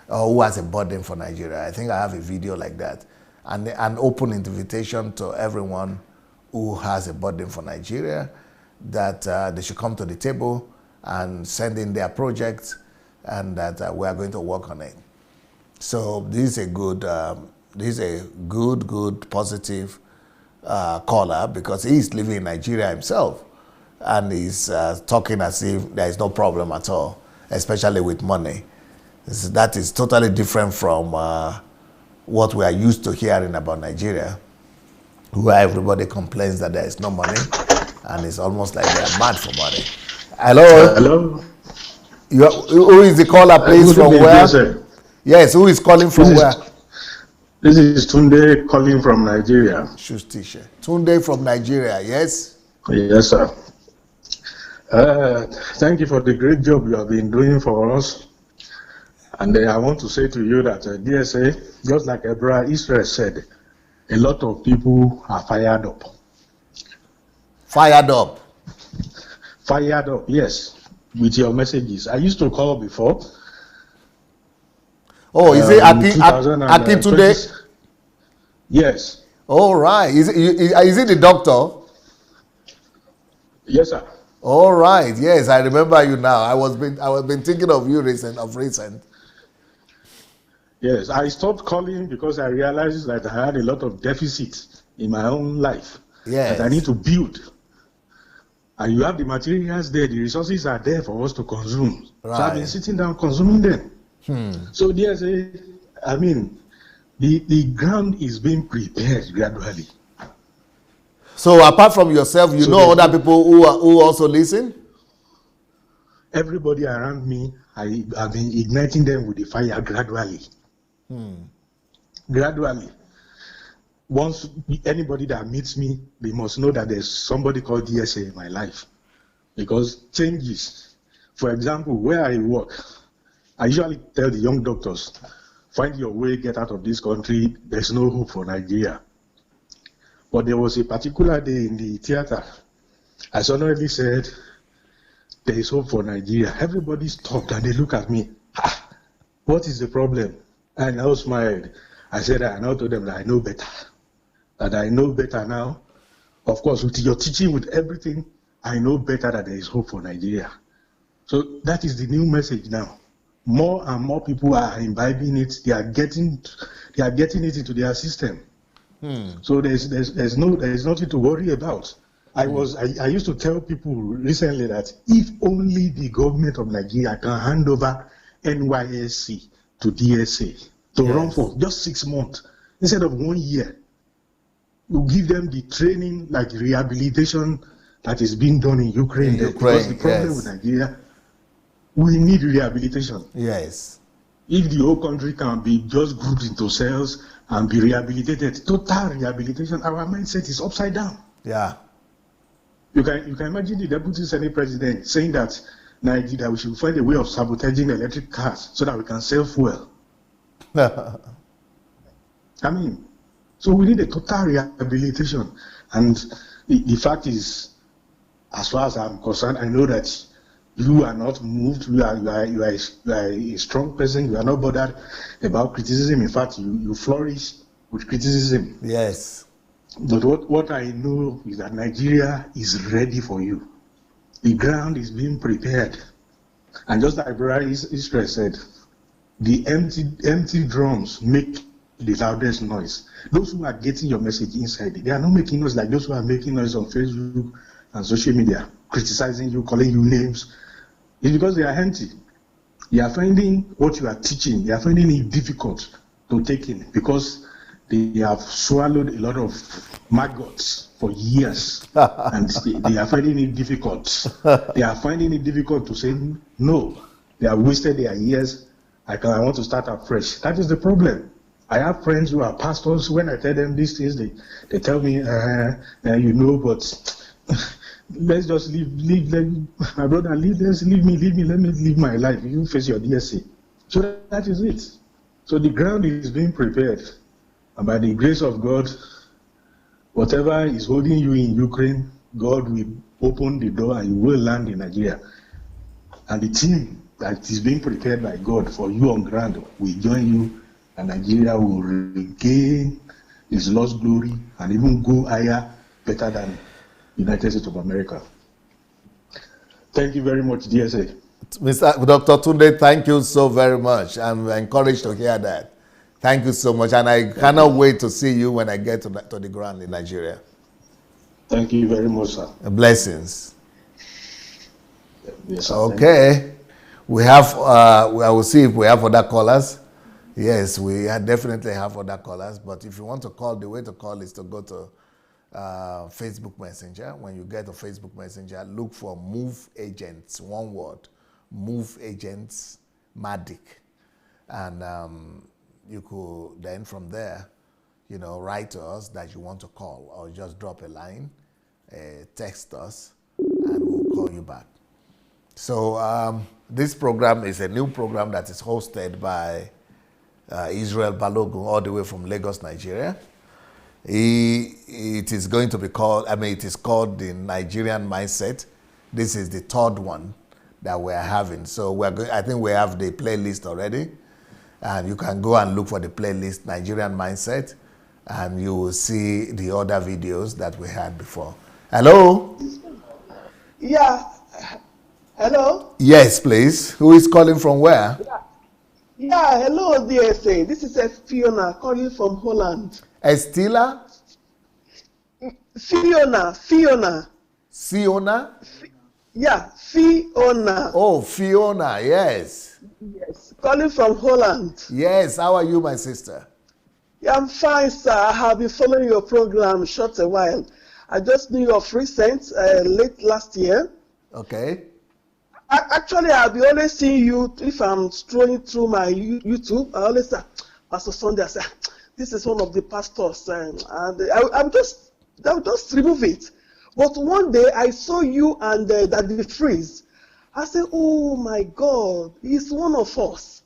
or who has a burden for Nigeria. I think I have a video like that, and an open invitation to everyone who has a burden for Nigeria, that they should come to the table and send in their projects, and that we are going to work on it. So this is a good, positive caller, because he's living in Nigeria himself, and he's talking as if there is no problem at all, especially with money. That is totally different from what we are used to hearing about Nigeria, where everybody complains that there is no money, and it's almost like they are mad for money. Hello? Hello? Who is the caller, please, from where? Yes, who is calling from where? This is Tunde calling from Nigeria. Shustiche. Tunde from Nigeria, yes? Yes, sir. Thank you for the great job you have been doing for us. And I want to say to you that DSA, just like Ebra Israel said, a lot of people are fired up. Fired up? Fired up, yes, with your messages. I used to call before. Oh, is it Aki today? Yes. All right. Is it the doctor? Yes, sir. All right. Yes, I remember you now. I was been thinking of you recent. Yes, I stopped calling because I realized that I had a lot of deficits in my own life. Yes. That I need to build. And you have the materials there, the resources are there for us to consume. Right. So I've been sitting down consuming them. So there's the ground is being prepared gradually. So apart from yourself, you know other people who also listen? Everybody around me, I've been igniting them with the fire gradually. Gradually. Once anybody that meets me, they must know that there's somebody called DSA in my life. Because changes. For example, where I work, I usually tell the young doctors, find your way, get out of this country. There's no hope for Nigeria. But there was a particular day in the theater, I suddenly said, there is hope for Nigeria. Everybody stopped and they look at me. What is the problem? And I smiled. I said, I now told them that I know better. That I know better now. Of course, with your teaching, with everything, I know better that there is hope for Nigeria. So that is the new message now. More and more people are imbibing it. They are getting it into their system. So there's nothing to worry about. I used to tell people recently that if only the government of Nigeria can hand over NYSC to DSA to run for just 6 months instead of 1 year, you give them the training like rehabilitation that is being done in Ukraine. Because the problem with Nigeria, we need rehabilitation. Yes. If the whole country can be just grouped into cells and be rehabilitated, total rehabilitation, our mindset is upside down. Yeah. You can imagine the Deputy Senate President saying that Nigeria, we should find a way of sabotaging electric cars so that we can sell fuel. I mean, so we need a total rehabilitation. And the fact is, as far as I'm concerned, I know that you are not moved. You are a strong person. You are not bothered about criticism. In fact, you flourish with criticism. Yes. But what I know is that Nigeria is ready for you. The ground is being prepared. And just like Brother Israel said, the empty drums make the loudest noise. Those who are getting your message inside, they are not making noise like those who are making noise on Facebook and social media, criticizing you, calling you names. It's because they are empty. They are finding what you are teaching, they are finding it difficult to take in because they have swallowed a lot of maggots for years and they are finding it difficult. They are finding it difficult to say no. They have wasted their years. I want to start afresh. That is the problem. I have friends who are pastors. When I tell them these things, they tell me, but let's just leave them. My brother, leave me, let me live my life. You face your DSA. So that is it. So the ground is being prepared. And by the grace of God, whatever is holding you in Ukraine, God will open the door and you will land in Nigeria. And the team that is being prepared by God for you on ground will join you, and Nigeria will regain its lost glory and even go higher, better than United States of America. Thank you very much, DSA. Dr. Tunde, thank you so very much. I'm encouraged to hear that. Thank you so much, and I cannot wait to see you when I get to the ground in Nigeria. Thank you very much, sir. Blessings. Yes, sir. Okay. We have, I will see if we have other callers. Yes, we definitely have other callers, but if you want to call, the way to call is to go to Facebook Messenger. When you get to Facebook Messenger, look for Move Agents, one word, Move Agents Matic. And you could then from there, write to us that you want to call, or just drop a line, text us, and we'll call you back. So this program is a new program that is hosted by Israel Balogun, all the way from Lagos, Nigeria. It is going to be called, it is called the Nigerian Mindset. This is the third one that we're having. So I think we have the playlist already. And you can go and look for the playlist, Nigerian Mindset, and you will see the other videos that we had before. Hello? Yeah. Hello? Yes, please. Who is calling from where? Yeah, hello, DSA. This is Fiona calling from Holland. Estila? Fiona. Siona? Yeah, Fiona. Oh, Fiona, yes. Yes, calling from Holland. Yes, how are you, my sister? Yeah, I'm fine, sir. I have been following your program short a while. I just knew of recent, late last year. Okay. Actually, I'll be always seeing you if I'm strolling through my YouTube. I always say, Pastor Sunday, I say, this is one of the pastors, and I'll just remove it. But one day I saw you and Daddy Freeze. I said, oh my God, he's one of us.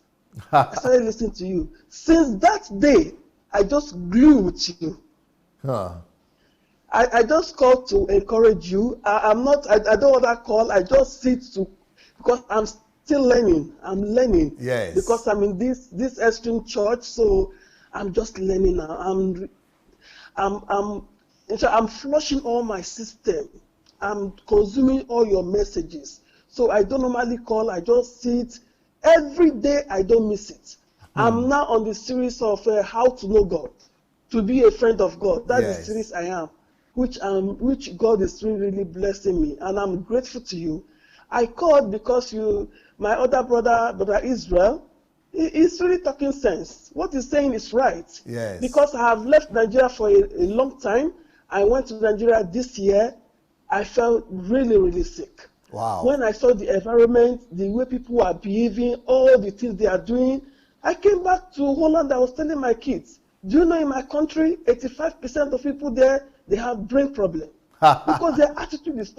I started listening to you. Since that day, I just glued with you. Huh. I just called to encourage you. I don't want that call. I just sit because I'm still learning. I'm learning. Yes. Because I'm in this extreme church, so I'm just learning now. I'm flushing all my system. I'm consuming all your messages. So I don't normally call. I just sit every day. I don't miss it. I'm now on the series of how to know God, to be a friend of God. That's the series I am. which God is really blessing me, and I'm grateful to you. I called because my other brother Israel, he's really talking sense. What he's saying is right. Yes. Because I have left Nigeria for a long time. I went to Nigeria this year. I felt really sick. Wow. When I saw the environment, the way people are behaving, all the things they are doing, I came back to Holland. I was telling my kids, do you know in my country, 85% of people there, they have brain problem. Because their attitude is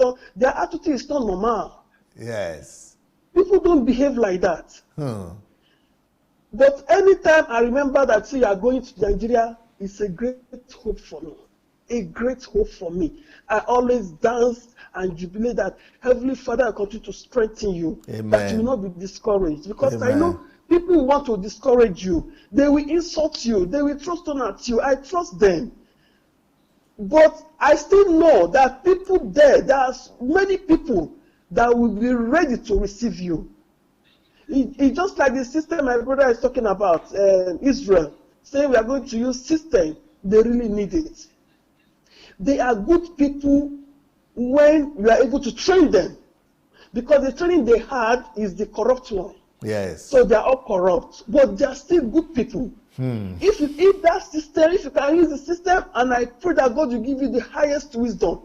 not normal. Yes. People don't behave like that. But anytime I remember that, you are going to Nigeria, it's a great hope for me. A great hope for me. I always dance and jubilate that Heavenly Father will continue to strengthen you. Amen. That you will not be discouraged. Because Amen. I know people want to discourage you. They will insult you. They will throw stone at you. I trust them. But I still know that people there are many people that will be ready to receive you. It's just like the system my brother is talking about, Israel, saying we are going to use system. They really need it. They are good people when you are able to train them. Because the training they had is the corrupt one. Yes. So they are all corrupt. But they are still good people. If that system, if you can use the system, and I pray that God will give you the highest wisdom.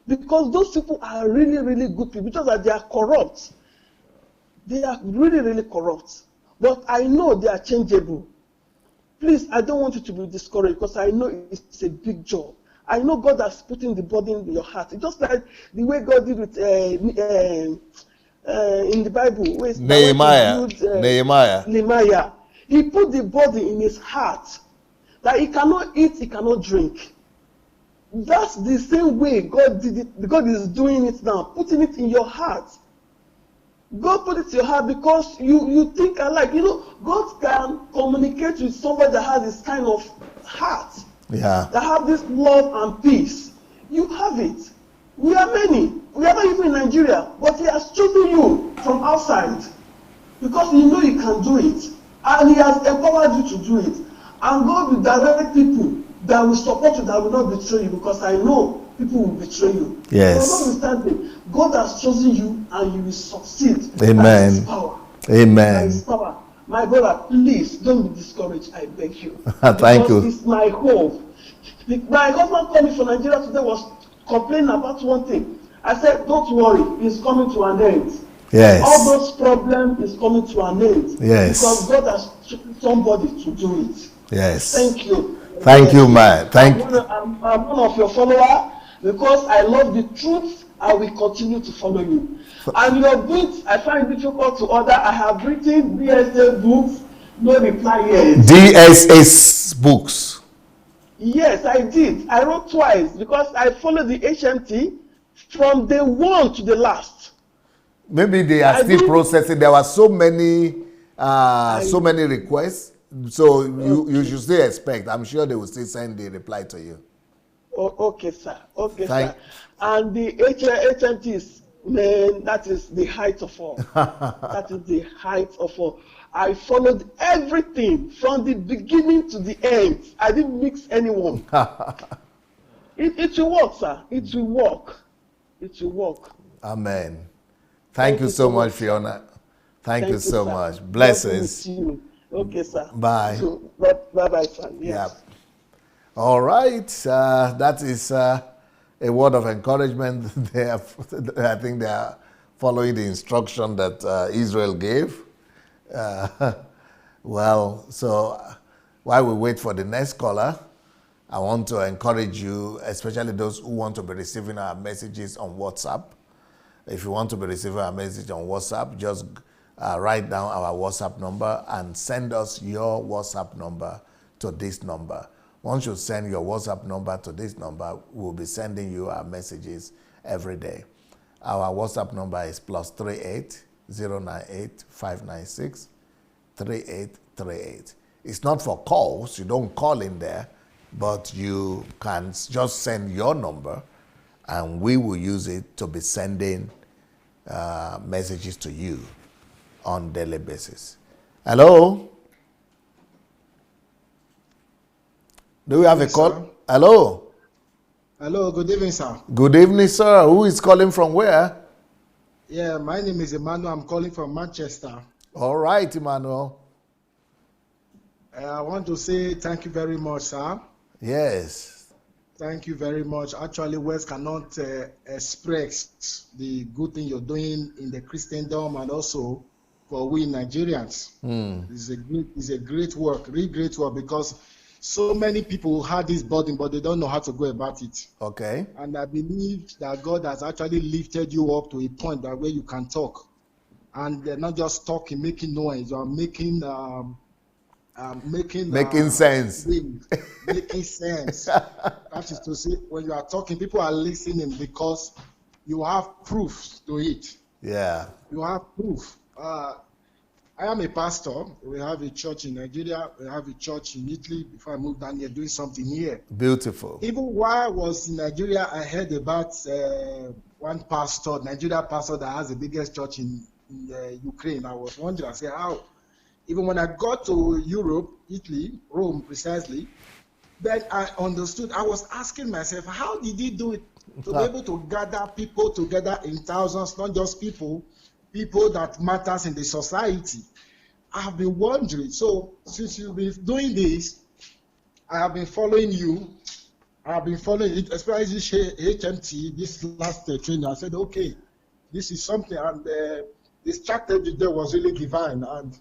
Because those people are really good people. Just that they are corrupt. They are really corrupt. But I know they are changeable. Please, I don't want you to be discouraged because I know it's a big job. I know God has put in the burden in your heart. It's just like the way God did with in the Bible. Nehemiah. He put the burden in his heart that he cannot eat, he cannot drink. That's the same way God did it. God is doing it now, putting it in your heart. God put it in your heart because you think alike. God can communicate with somebody that has this kind of heart. Yeah. That have this love and peace. You have it. We are many. We are not even in Nigeria, but He has chosen you from outside because He knows you can do it, and He has empowered you to do it. And God will direct people that will support you, that will not betray you, because I know people will betray you. Yes. So notwithstanding, God has chosen you, and you will succeed. Amen. That is His power. Amen. That is power. My brother, please don't be discouraged. I beg you. Thank you. It's my hope. My husband called me from Nigeria today, was complaining about one thing. I said, don't worry, it's coming to an end. Yes. All those problems is coming to an end. Yes. Because God has chosen somebody to do it. Yes. Thank you. Thank you, man. I'm one of your followers because I love the truth. I will continue to follow you. And your books, I find it difficult to order. I have written DSA books, no reply yet. DSA books. Yes, I did. I wrote twice because I followed the HMT from the one to the last. Maybe they are still processing. There were so many requests. So you should still expect. I'm sure they will still send the reply to you. Okay, sir. Okay, sir. And the HMT is, man, that is the height of all. That is the height of all. I followed everything from the beginning to the end. I didn't mix anyone. It will work, sir. It will work. It will work. Amen. Thank you so much, Fiona. Thank you so sir. much. Blessings. Okay, sir. Bye. So, bye, sir. Yes. Yeah. All right. That is a word of encouragement. I think they are following the instruction that Israel gave. Well, so while we wait for the next caller, I want to encourage you, especially those who want to be receiving our messages on WhatsApp. If you want to be receiving our message on WhatsApp, just write down our WhatsApp number and send us your WhatsApp number to this number. Once you send your WhatsApp number to this number, we'll be sending you our messages every day. Our WhatsApp number is +38 098 596 3838. It's not for calls. You don't call in there, but you can just send your number and we will use it to be sending messages to you on daily basis. Hello? Do we have a call? Sir. Hello? Hello, good evening, sir. Good evening, sir. Who is calling from where? Yeah, my name is Emmanuel. I'm calling from Manchester. All right, Emmanuel. I want to say thank you very much, sir. Yes. Thank you very much. Actually, words cannot express the good thing you're doing in the Christendom and also for we Nigerians. It's a great work, really great work, because so many people had this burden, but they don't know how to go about it. Okay. And I believe that God has actually lifted you up to a point that where you can talk, and not just talking, making noise, or making sense. Making sense. That is to say, when you are talking, people are listening because you have proof to it. Yeah. You have proof. I am a pastor. We have a church in Nigeria. We have a church in Italy. Before I moved down here, doing something here. Beautiful. Even while I was in Nigeria, I heard about one pastor, Nigeria pastor, that has the biggest church in Ukraine. I was wondering, I said, how? Even when I got to Europe, Italy, Rome precisely, then I understood. I was asking myself, how did he do it to be able to gather people together in thousands, not just people that matters in the society? I have been wondering. So since you've been doing this, I have been following you. I have been following it, especially this HMT, this last training. I said, okay, this is something, and this strategy there was really divine. And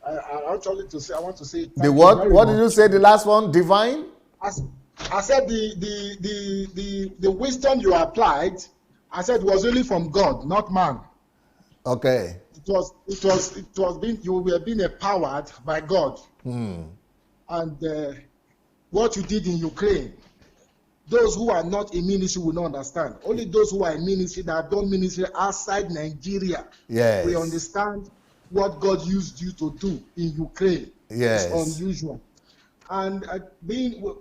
I want to say the what? What did you say? The last one, divine. I said the wisdom you applied, I said, was really from God, not man. Okay. It was being, you were being empowered by God. And what you did in Ukraine, those who are not in ministry will not understand. Only those who are in ministry, that have done ministry outside Nigeria, yes, we understand what God used you to do in Ukraine. Yes. It's unusual. And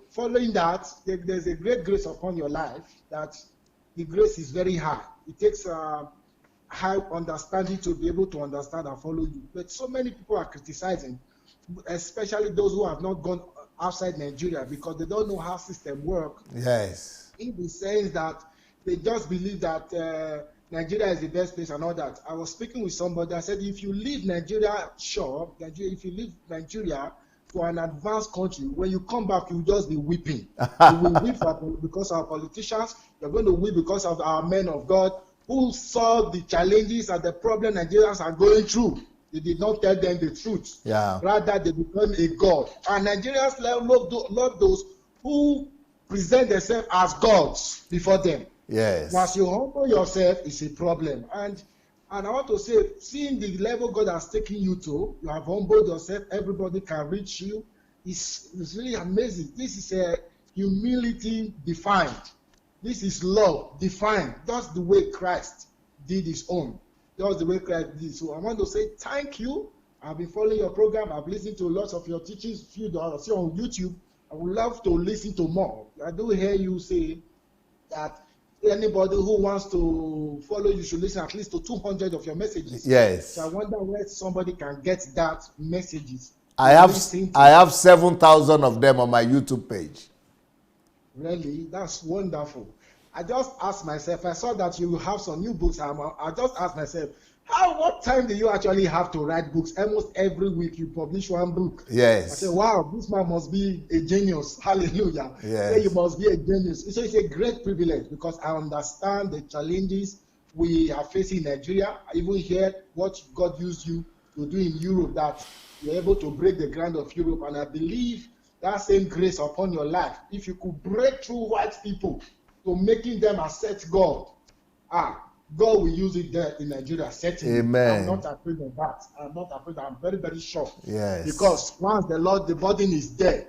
following that, there's a great grace upon your life, that the grace is very high. It takes high understanding to be able to understand and follow you. But so many people are criticizing, especially those who have not gone outside Nigeria, because they don't know how system work. Yes. In the sense that they just believe that Nigeria is the best place and all that. I was speaking with somebody. I said, if you leave Nigeria, if you leave Nigeria for an advanced country, when you come back, you'll just be weeping. You will weep because of our politicians. You're going to weep because of our men of God who saw the challenges and the problem Nigerians are going through. They did not tell them the truth. Yeah. Rather, they become a god. And Nigerians love those who present themselves as gods before them. Yes. Once you humble yourself, it's a problem. And I want to say, seeing the level God has taken you to, you have humbled yourself, everybody can reach you. It's really amazing. This is a humility defined. This is love defined. That's the way Christ did his own. That's the way Christ did. So I want to say thank you. I've been following your program. I've listened to lots of your teachings. Few that I see on YouTube. I would love to listen to more. I do hear you say that anybody who wants to follow you should listen at least to 200 of your messages. Yes. So I wonder where somebody can get that messages. I have 7,000 of them on my YouTube page. Really? That's wonderful. I just asked myself, I saw that you have some new books. I just asked myself, what time do you actually have to write books? Almost every week you publish one book. Yes. I said, wow, this man must be a genius. Hallelujah. Yes. So you must be a genius. So it's a great privilege because I understand the challenges we are facing in Nigeria. I even hear what God used you to do in Europe, that you're able to break the ground of Europe. And I believe that same grace upon your life, if you could break through white people to making them accept God, God will use it there in Nigeria, certainly. Amen. I'm not afraid of that. I'm not afraid. I'm very, very sure. Yes. Because once the burden is there,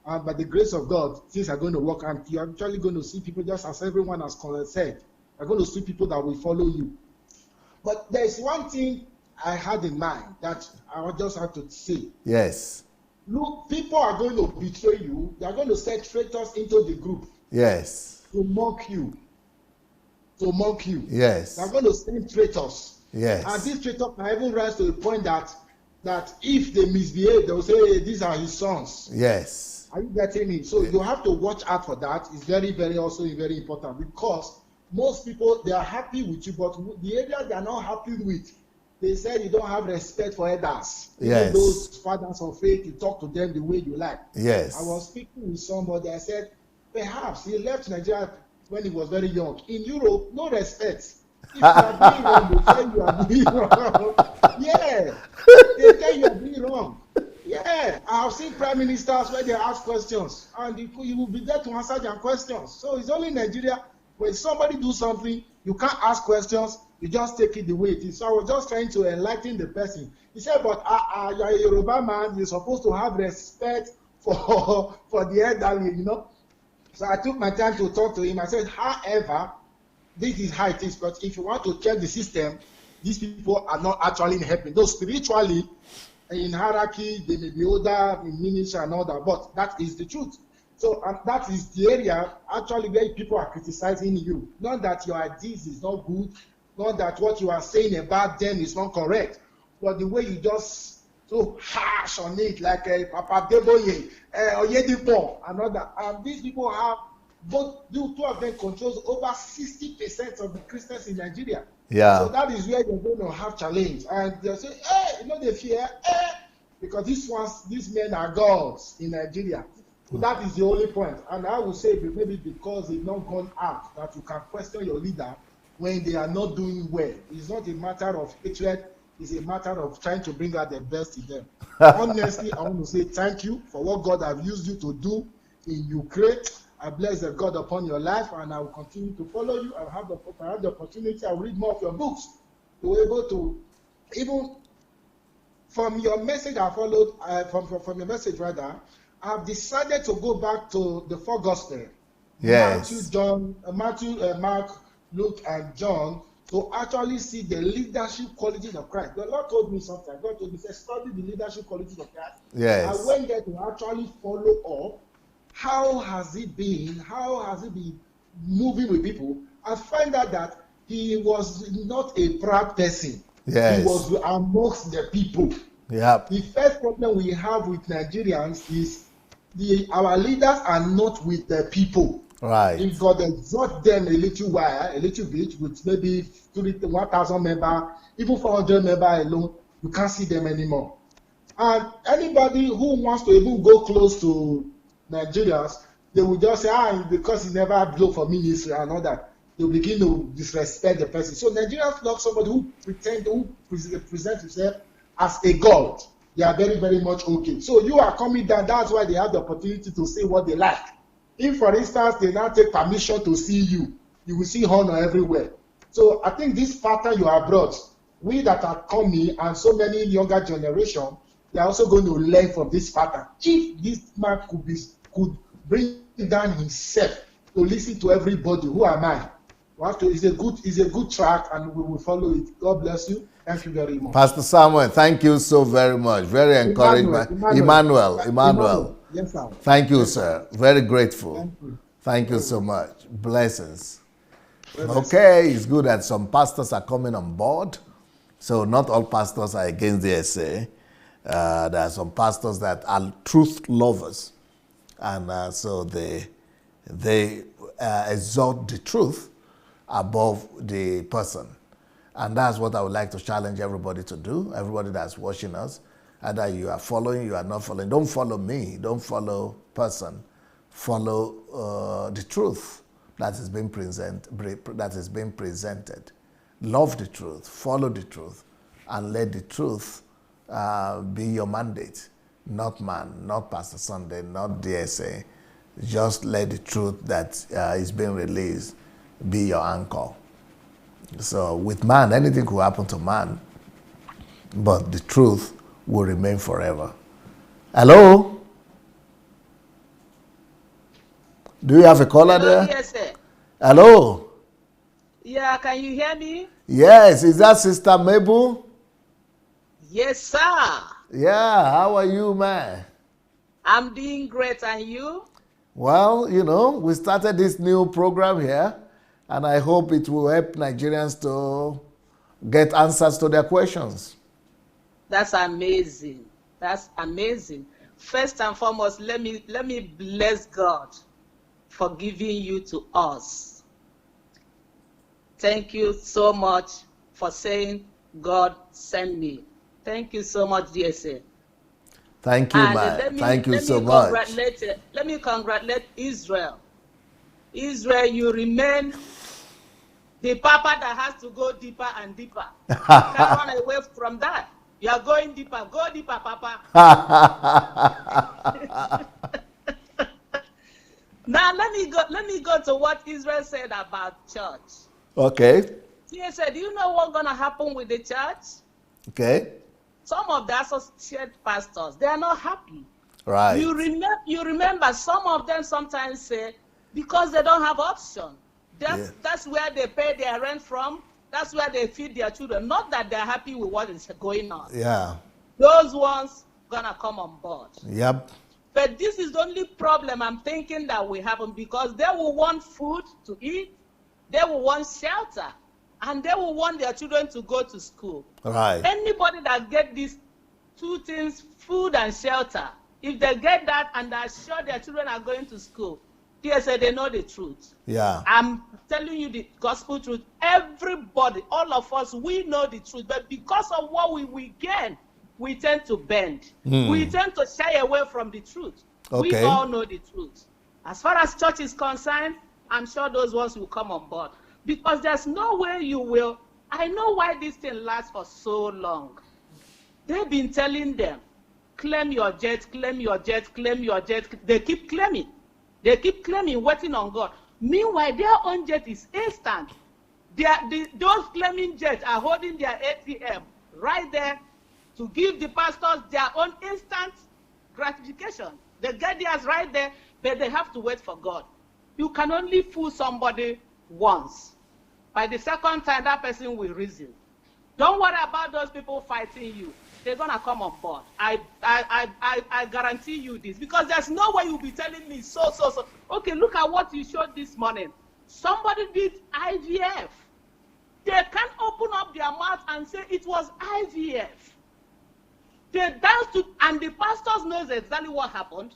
and by the grace of God, things are going to work, and you're actually going to see people, just as everyone has said, you're going to see people that will follow you. But there's one thing I had in mind that I just have to say. Yes. Look, people are going to betray you. They are going to set traitors into the group. Yes. To mock you. Yes. They are going to send traitors. Yes. And these traitors can even rise to the point that if they misbehave, they will say, hey, these are his sons. Yes. Are you getting me? So you have to watch out for that. It's very, very also very important, because most people, they are happy with you, but the area they are not happy with, they say you don't have respect for others. Yes. Even those fathers of faith, you talk to them the way you like. Yes. I was speaking with somebody, I said, perhaps he left Nigeria when he was very young. In Europe, no respect. If you are doing wrong, they tell you are doing wrong. Yeah, they tell you are doing wrong. Yeah, I have seen prime ministers where they ask questions, and you will be there to answer their questions. So it's only Nigeria, when somebody do something, you can't ask questions, you just take it the way it is. So I was just trying to enlighten the person. He said, but you are a Yoruba man, you're supposed to have respect for the elderly, you know. So I took my time to talk to him. I said, however, this is how it is, but if you want to check the system, these people are not actually helping. Though spiritually, in hierarchy, they may be older in ministry and all that, but that is the truth. So that is the area actually where people are criticizing you. Not that your ideas is not good, not that what you are saying about them is not correct, but the way you just so harsh on it, like Papa Deboye, Oyedipo, and other. And these people have, both two of them controls over 60% of the Christians in Nigeria. Yeah. So that is where you're going to have challenge. And they'll say, hey, you know, they fear, because these men are gods in Nigeria. So that is the only point. And I would say maybe because they've not gone out, that you can question your leader when they are not doing well. It's not a matter of hatred, it's a matter of trying to bring out the best in them. Honestly, I want to say thank you for what God has used you to do in Ukraine. I bless the God upon your life, and I will continue to follow you. I have the opportunity, I will read more of your books to be able to, even from your message I followed, from your message rather, I've decided to go back to the four Gospels. Yes. Matthew, Mark, Luke, and John, to actually see the leadership qualities of Christ. The Lord told me something. God told me, say, study the leadership qualities of Christ. Yes. I went there to actually follow up. How has he been moving with people? I find out that he was not a proud person. Yes. He was amongst the people. Yep. The first problem we have with Nigerians is our leaders are not with the people. Right. If God exhort them a little bit, with maybe 1,000 members, even 400 members alone, you can't see them anymore. And anybody who wants to even go close to Nigerians, they will just say, because he never blow for ministry and all that. They'll begin to disrespect the person. So Nigerians love somebody who presents himself as a god. They are very, very much okay. So you are coming down, that's why they have the opportunity to say what they like. If, for instance, they now take permission to see you, you will see honor everywhere. So I think this factor you have brought, we that are coming and so many younger generation, they are also going to learn from this factor. If this man could bring down himself to listen to everybody, who am I? It's a good track, and we will follow it. God bless you. Thank you very much. Pastor Samuel, thank you so very much. Very encouraging. Emmanuel. Yes, sir. Thank you, sir. Very grateful. Thank you so much. Blessings. Okay, it's good that some pastors are coming on board. So not all pastors are against the Dsa. There are some pastors that are truth lovers. And so they exalt the truth above the person. And that's what I would like to challenge everybody to do, everybody that's watching us. Either you are following, you are not following. Don't follow me. Don't follow person. Follow the truth that is being presented. Love the truth. Follow the truth. And let the truth be your mandate. Not man, not Pastor Sunday, not Dsa. Just let the truth that is being released be your anchor. So with man, anything could happen to man, but the truth will remain forever. Hello? Do you have a caller there? Yes, sir. Hello? Yeah, can you hear me? Yes, is that Sister Mabel? Yes, sir. Yeah, how are you, man? I'm doing great, and you? Well, you know, we started this new program here, and I hope it will help Nigerians to get answers to their questions. That's amazing. That's amazing. First and foremost, let me bless God for giving you to us. Thank you so much for saying, God send me. Thank you so much, DSA. Thank you, man. Thank you so much. Let me congratulate Israel. Israel, you remain the papa that has to go deeper and deeper. You can't run away from that. You are going deeper. Go deeper, papa. Now let me go to what Israel said about church. Okay. He said, do you know what's gonna happen with the church? Okay. Some of the associate pastors, they are not happy. Right. You remember some of them sometimes say, because they don't have option. That's where they pay their rent from. That's where they feed their children. Not that they're happy with what is going on. Yeah. Those ones gonna come on board. Yep. But this is the only problem I'm thinking that will happen, because they will want food to eat, they will want shelter, and they will want their children to go to school. Right. Anybody that get these two things, food and shelter, if they get that and they're sure their children are going to school, they know the truth. Yeah. I'm telling you the gospel truth. Everybody, all of us, we know the truth. But because of what we gain, we tend to bend. We tend to shy away from the truth. Okay. We all know the truth. As far as church is concerned, I'm sure those ones will come on board. Because there's no way you will. I know why this thing lasts for so long. They've been telling them, claim your jet, claim your jet, claim your jet. They keep claiming. They keep claiming, waiting on God. Meanwhile, their own jet is instant. Those claiming jets are holding their ATM right there to give the pastors their own instant gratification. They get theirs right there, but they have to wait for God. You can only fool somebody once. By the second time, that person will reason. Don't worry about those people fighting you. They're gonna come on board. I guarantee you this, because there's no way you'll be telling me so. Okay, look at what you showed this morning. Somebody did IVF. They can't open up their mouth and say it was IVF. They danced to, and the pastors knows exactly what happened.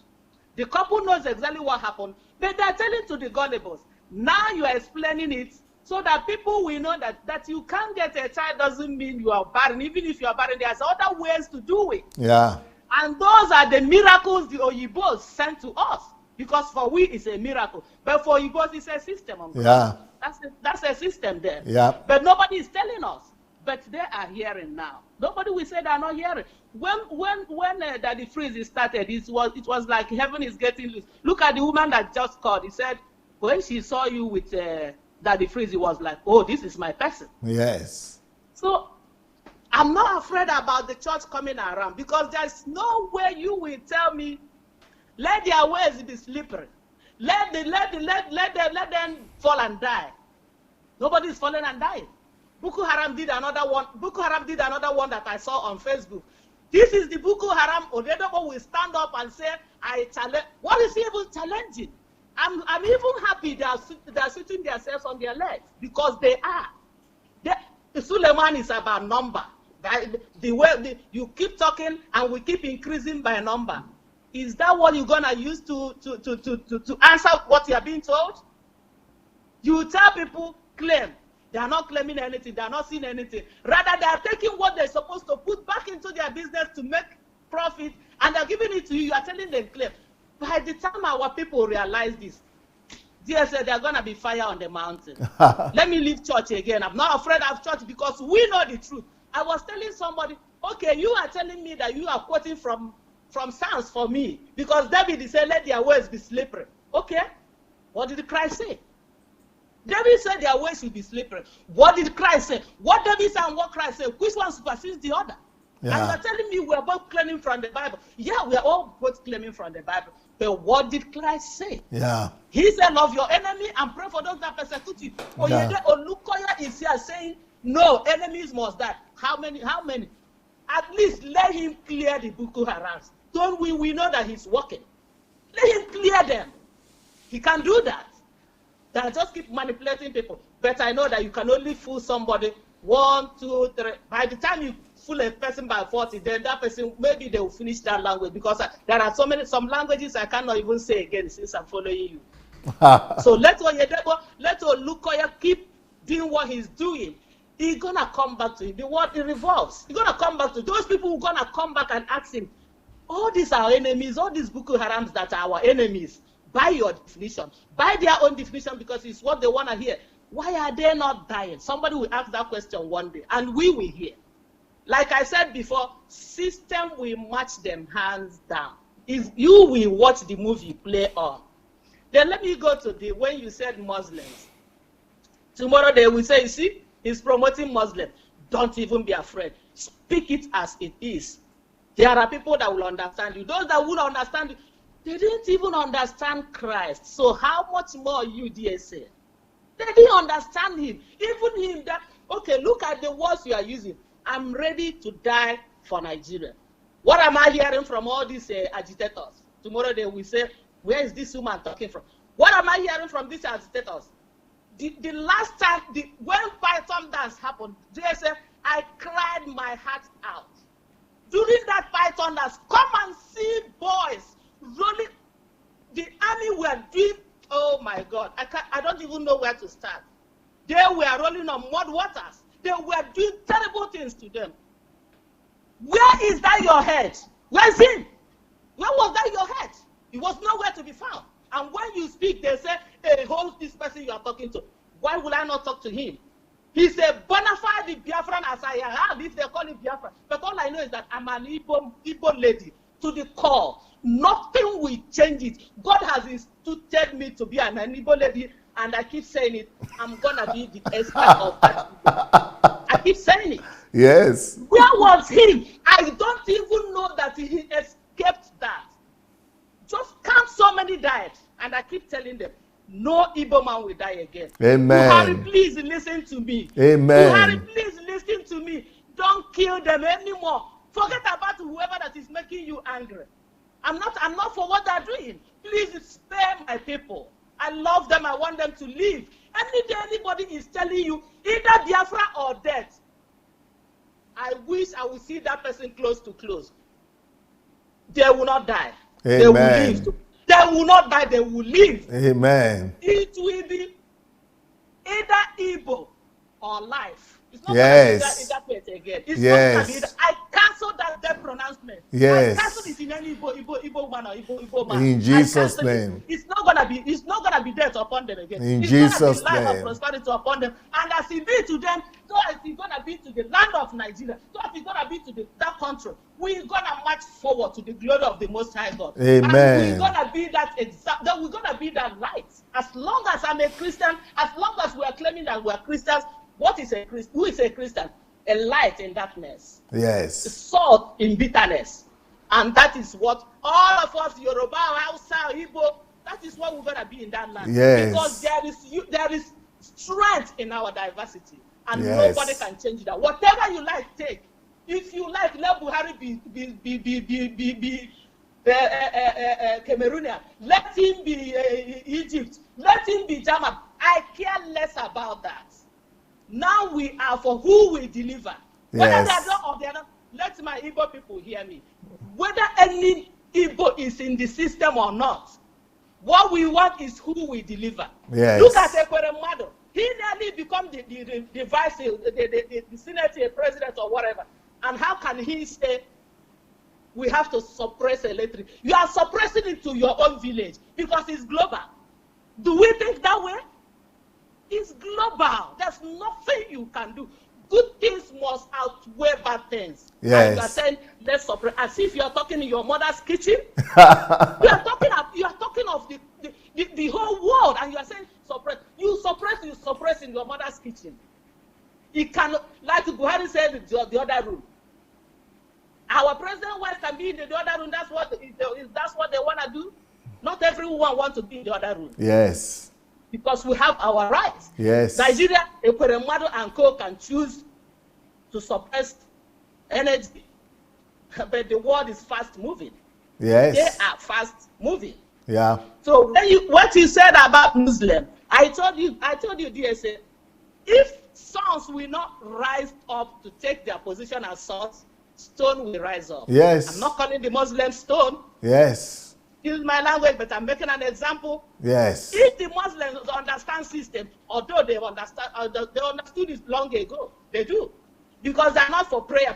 The couple knows exactly what happened, but they're telling to the gullibles. Now you are explaining it so that people will know that you can't get a child doesn't mean you are barren. Even if you are barren, there's other ways to do it. Yeah. And those are the miracles the Oyibos sent to us. Because for we, it's a miracle. But for Oyibos, it's a system. Yeah. That's a system there. Yeah. But nobody is telling us. But they are hearing now. Nobody will say they are not hearing. When Daddy Freeze started, it was like heaven is getting loose. Look at the woman that just called. He said, when she saw you with Daddy Freeze, it was like, oh, this is my person. Yes. So I'm not afraid about the church coming around, because there's no way you will tell me, let their ways be slippery. Let them fall and die. Nobody is falling and dying. Boko Haram did another one. Boko Haram did another one that I saw on Facebook. This is the Boko Haram. Odedobo will stand up and say, I challenge. What is he even challenging? I'm even happy they are sitting themselves on their legs, because they are. Suleiman is about number. The way you keep talking and we keep increasing by number. Is that what you're gonna use to answer what you are being told? You tell people claim. They are not claiming anything. They are not seeing anything. Rather, they are taking what they're supposed to put back into their business to make profit, and they're giving it to you. You are telling them claim. By the time our people realize this, DSA, they're going to be fire on the mountain. Let me leave church again. I'm not afraid of church, because we know the truth. I was telling somebody, okay, you are telling me that you are quoting from Psalms for me, because David said, let their ways be slippery. Okay, what did Christ say? David said their ways will be slippery. What did Christ say? What David said and what Christ said, which one supersedes the other? Yeah. And you're telling me we're both claiming from the Bible. Yeah, we are all both claiming from the Bible. But what did Christ say? Yeah. He said, love your enemy and pray for those that persecute you. Yeah. Olukoya is here saying, no, enemies must die. How many? At least let him clear the Boko Haram. Don't we know that he's working. Let him clear them. He can do that. That just keep manipulating people. But I know that you can only fool somebody 1, 2, 3. By the time you fool a person by 40, then that person, maybe they will finish that language, because there are some languages I cannot even say again since I'm following you. So let Olukoya keep doing what he's doing. He's gonna come back to it. The word it revolves. He's gonna come back to those people who are gonna come back and ask him, all these are our enemies, all these Boko Harams that are our enemies. By your definition, by their own definition, because it's what they want to hear. Why are they not dying? Somebody will ask that question one day, and we will hear. Like I said before, system will match them hands down. If you will watch the movie play on. Then let me go to when you said Muslims. Tomorrow they will say, you see, he's promoting Muslim. Don't even be afraid. Speak it as it is. There are people that will understand you. Those that will understand you, they didn't even understand Christ. So how much more you, DSA? They didn't understand him. Even him that, okay, look at the words you are using. I'm ready to die for Nigeria. What am I hearing from all these agitators? Tomorrow they will say, where is this woman talking from? What am I hearing from these agitators? The last time, when Python dance happened, they said, I cried my heart out. During that Python dance, come and see boys rolling. The army were doing, oh my God, I don't even know where to start. They were rolling on mud waters. They were doing terrible things to them. Where is that your head? Where's him? Where was that your head? It was nowhere to be found. And when you speak, they say, hey, hold this person you are talking to. Why would I not talk to him? He's a bona fide Biafran as I am, if they call it Biafran. But all I know is that I'm an Igbo lady to the core. Nothing will change it. God has instituted me to be an Igbo lady, and I keep saying it. I'm going to be the expert of that. I keep saying it. Yes. Where was he? I don't even know that he escaped that. Just count so many died, and I keep telling them, no Igbo man will die again. Amen. Buhari, please listen to me. Amen. Buhari, please listen to me. Don't kill them anymore. Forget about whoever that is making you angry. I'm not for what they're doing. Please spare my people. I love them. I want them to live. Any day anybody is telling you either Biafra or death, I wish I would see that person close to close. They will not die. Amen. They will live. They will not die. They will live. Amen. It will be either Igbo or life. It's not yes. that place again. It's yes. not gonna be I cancel that pronouncement. Yes. I cancel it in any Igbo man or Igbo man. In Jesus' name. It's not gonna be death upon them again. In it's Jesus' gonna be life name. and prosperity upon them. And as it be to them, so as it's gonna be to the land of Nigeria, so as it's gonna be to that country, we're gonna march forward to the glory of the Most High God. Amen. And we're gonna be we're gonna be that light. As long as I'm a Christian, as long as we are claiming that we are Christians, what is a Christian? Who is a Christian? A light in darkness. Yes. A salt in bitterness. And that is what all of us, Yoruba, Hausa, Igbo, that is what we're going to be in that land. Yes. Because there is strength in our diversity. And yes. nobody can change that. Whatever you like, take. If you like, let Buhari be Cameroonian. Let him be Egypt. Let him be German. I care less about that. Now we are for who we deliver. Whether yes. they are not or they are not, let my Igbo people hear me. Whether any Igbo is in the system or not, what we want is who we deliver. Yes. Look at Ekweremadu. He nearly become the vice, the Senate president or whatever. And how can he say we have to suppress electric? You are suppressing it to your own village because it's global. Do we think that way? It's global. There's nothing you can do. Good things must outweigh bad things. Yes. And you are saying, let's suppress, as if you are talking in your mother's kitchen. you are talking of the whole world, and you are saying suppress. You suppress in your mother's kitchen. It cannot, like Buhari said in the other room. Our president wants to be in the other room. That's what they want to do. Not everyone wants to be in the other room. Yes. Because we have our rights. Yes. Nigeria, Ekweremadu and co can choose to suppress energy, but the world is fast moving. Yes. They are fast moving. Yeah. So what you said about Muslim, I told you, DSA, if sons will not rise up to take their position as sons. Stone will rise up. Yes. I'm not calling the Muslim stone. Yes. Use my language, but I'm making an example. Yes. If the Muslims understand system, although they understood it long ago, they do. Because they're not for prayer.